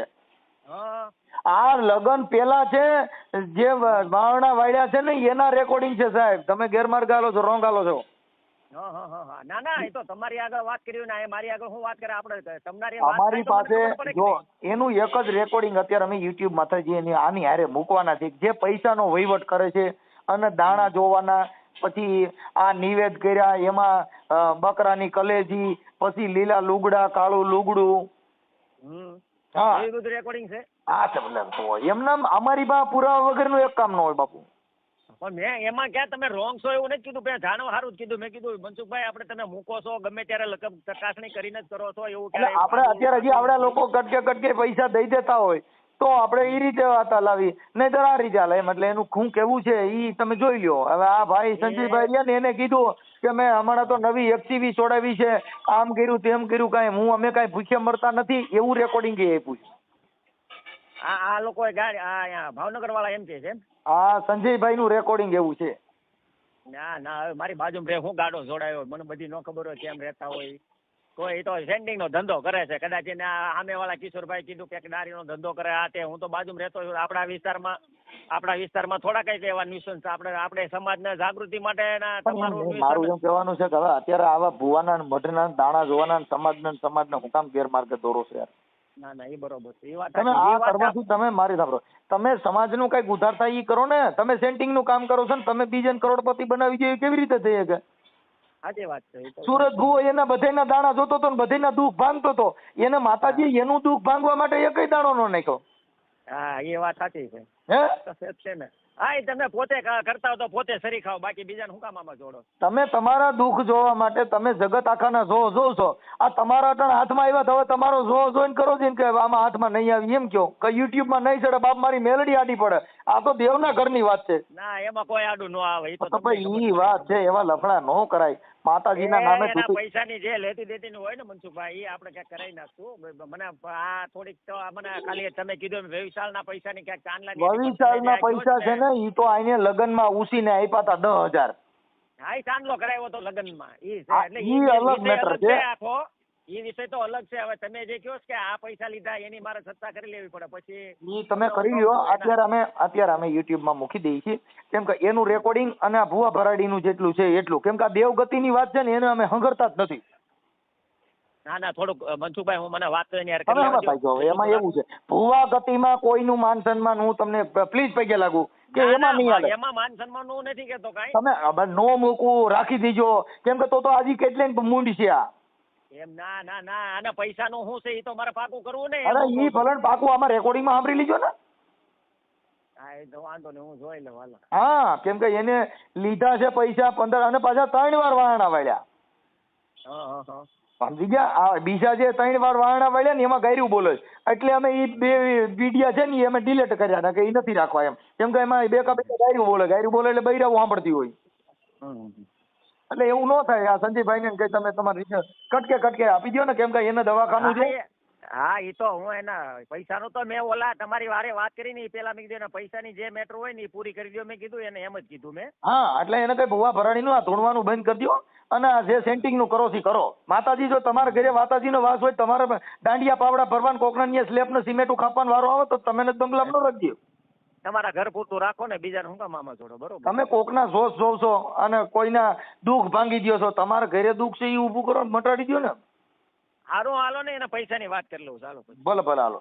આ લગ્ન પેલા છે જે વાવણા વાળ્યા છે ને એના રેકોર્ડિંગ છે સાહેબ. તમે ગેરમાર્ગ આલો છો, રોંગ આલો છો. ના એ તો તમારી આગળ વાત કરી ને મારી આગળ હું વાત કરે આપણે તમારી અમારી પાસે જો એનું એક જ રેકોર્ડિંગ અત્યારે અમે યુટ્યુબ માં આની હારે મૂકવાના છે. જે પૈસાનો વહીવટ કરે છે અને દાણા જોવાના, પછી આ નિવેદ કર્યા એમાં બકરાની કલેજી, પછી લીલા લુગડા કાળું લુગડું. હા, એ બધું રેકોર્ડિંગ છે. હા છે એમના અમારી પાસે પુરાવા વગરનું એક કામ ન હોય બાપુ. પણ મેં એમાં ક્યાં તમે રોંગ છો એવું નથી કીધું. મેં જાણવા સારું જ કીધું. મેં કીધું મનસુખભાઈ આપણે તમે મૂકો છો ગમે ત્યારે ચકાસણી કરીને જ કરો છો એવું. આપણે અત્યારે હજી આવડા લોકો કટકે પૈસા દઈ દેતા હોય તો આપણે એ રીતે વાત હલાવી નહીં તો આ રીતે હાલે એમ. એટલે એનું શું કેવું છે ઈ તમે જોઈ લ્યો. હવે આ ભાઈ સંજયભાઈ રહ્યા ને એને કીધું કે મેં હમણાં તો નવી XCV છોડાવી છે, આમ કર્યું તેમ કર્યું, કાંઈ અમે કાંઈ ભૂખ્યા મરતા નથી એવું રેકોર્ડિંગ એ આપ્યું છે. આ લોકો ગાડી ભાવનગર વાળા એમ કે છે. હા, સંજયભાઈ નું રેકોર્ડિંગ એવું છે. ના મારી બાજુમાં હું ગાડો જોડાયો મને બધી ન ખબર હોય કેમ રહેતા હોય. કોઈ તો સેન્ડિંગ નો ધંધો કરે છે. કદાચ એને સામે વાળા કિશોરભાઈ કીધું કે દારીનો ધંધો કરે આ તે. હું તો બાજુમાં રહેતો છું. આપણા વિસ્તારમાં થોડા કઈક એવા ન્યુસન્સ આપણે સમાજને જાગૃતિ માટે મારું એમ કહેવાનું છે કે હવે અત્યારે આવા ભુવાના મઢના દાણા જોવાના સમાજના હું કામ ગેરમાર્ગે દોરો છે યાર. ના એ બરોબર છે. એ વાત તમે આ કરવાથી તમે મારી સાંભળો તમે સમાજનું કઈક ઉધાર થાય ઈ કરો ને. તમે સેન્ટિંગ નું કામ કરો છો ને તમે બીજાને કરોડપતિ બનાવી દે કેવી રીતે થઈ શકે? સાચી વાત છે. સુરત ભુવો એના બધાના દાણા જોતો હતો ને બધાના દુઃખ ભાંગતો હતો. એને માતાજી એનું દુઃખ ભાંગવા માટે એકય દાણો નો નાખ્યો. હા, એ વાત સાચી છે. હે ને હા, એ તમે પોતે કરતા હો તો પોતે સરી ખાઓ બાકી બીજાને હું કામ આમાં જોડો. તમે તમારા દુઃખ જોવા માટે તમે જગત આખાના જોવ છો. આ તમારા અટણ હાથમાં આવ્યા તો હવે તમારો જોઈને કરો છો કે આમાં હાથમાં નહીં આવી એમ કયો કે યુટ્યુબમાં નહીં ચડે બાપ મારી મેલડી આડી પડે. આ તો દેવના ઘરની વાત છે. ના એમાં કોઈ આડું ન આવે. તો ભાઈ ઈ વાત છે. એવા લફડા ન કરાય. માતાજીના નામે પૈસાની જે લેતી દેતી હોય ને મનસુખભાઈ આપણે ક્યાંક કરાવી નાખશું. મને આ થોડીક તો મને ખાલી તમે કીધું વ્યવસાયના પૈસાની ક્યાંક ચાંદલા પૈસા છે ને ઈ તો આઈને લગનમાં ઉસીને આપ્યા હતા 10,000. હા, એ ચાંદલો કરાવ્યો તો લગનમાં. ઈ અલગ મેટર છે. એ વિષય તો અલગ છે. હવે તમે જે કહો છો કે આ પૈસા લીધા એની મારે સત્તા કરી લેવી પડે પછી ઈ તમે કરી લ્યો. અત્યારે અમે YouTube માં મૂકી દઈએ છીએ કેમ કે એનું રેકોર્ડિંગ અને આ ભુવા ભરાડીનું જેટલું છે એટલું, કેમ કે આ દેવગતિની વાત છે ને એને અમે હંગરતા જ નથી. ના થોડુંક મનસુખભાઈ હું મને વાત કરીને યાર તમે એમાં ભાઈ જો એમાં એવું છે ભુવા ગતિમાં કોઈનું માન સન્માન હું તમને પ્લીઝ પૈકે લાગુ કે એમાં નહીં હાલે. એમાં માન સન્માન નું નથી કેતો કાંઈ. તમે નો મૂકવું રાખી દીજો કેમ કે તો આજી કેટલી મૂંડી છે આ. એમ ના આના પૈસાનું શું છે એ તો મારે પાકું કરવું ને. અરે ઈ ભલન પાકું આમાં રેકોર્ડિંગમાં સાંભળી લીજો ને. હા એ તો વાંધો નહીં હું જોઈ લઉં હાલો. હા કેમ કે એને લીધા છે પૈસા 15 અને પાછા 3 વાર વારણા વાળ્યા. હા સમજી ગયા. આ બીજા જે 3 વાર વારણા વાળ્યા ને એમાં ગાયરું બોલે છે એટલે અમે ઈ 2 વિડિયા છે ને અમે ડિલીટ કર્યા હતા કે ઈ નથી રાખવા એમ, કેમ કે એમાં બે ગાયરું બોલે એટલે બૈરાઓ સાંભળતી હોય. એટલે એવું ન થાય. આ સંજયભાઈ ને કઈ તમે તમારી રીતે કટકે આપી દો ને કેમ કે એને દવાખાનું છે. હા એ તો હું એના પૈસાનું તો મેં ઓલા તમારી વારે વાત કરી ને પેલા મેં કીધું પૈસાની જે મેટર હોય ને એ પૂરી કરી દો મેં કીધું એને એમ જ કીધું મેં. હા એટલે એને કઈ ભુવા ભરાડીનું આ ધૂણવાનું બંધ કરી દો અને આ જે સેન્ટિંગ નું કરો છો કરો. માતાજી જો તમારા ઘરે માતાજીનો વાસ હોય તમારે દાંડિયા પાવડા ભરવાનું કોકના સ્લેબ ને સિમેન્ટ ખાપવાનો વારો આવે તો તમે બંગલામાં ન રાખજો. તમારા ઘર પૂરતું રાખો ને બીજાને શું કામ આમાં જોડો. બરોબર તમે કોકના જોશ જોશો અને કોઈના દુઃખ ભાંગી દો છો. તમારા ઘરે દુઃખ છે એ ઊભું કરો મટાડી દો ને. હારું હાલો ને એના પૈસાની વાત કરી લઉં ચાલો. ભલે હાલો.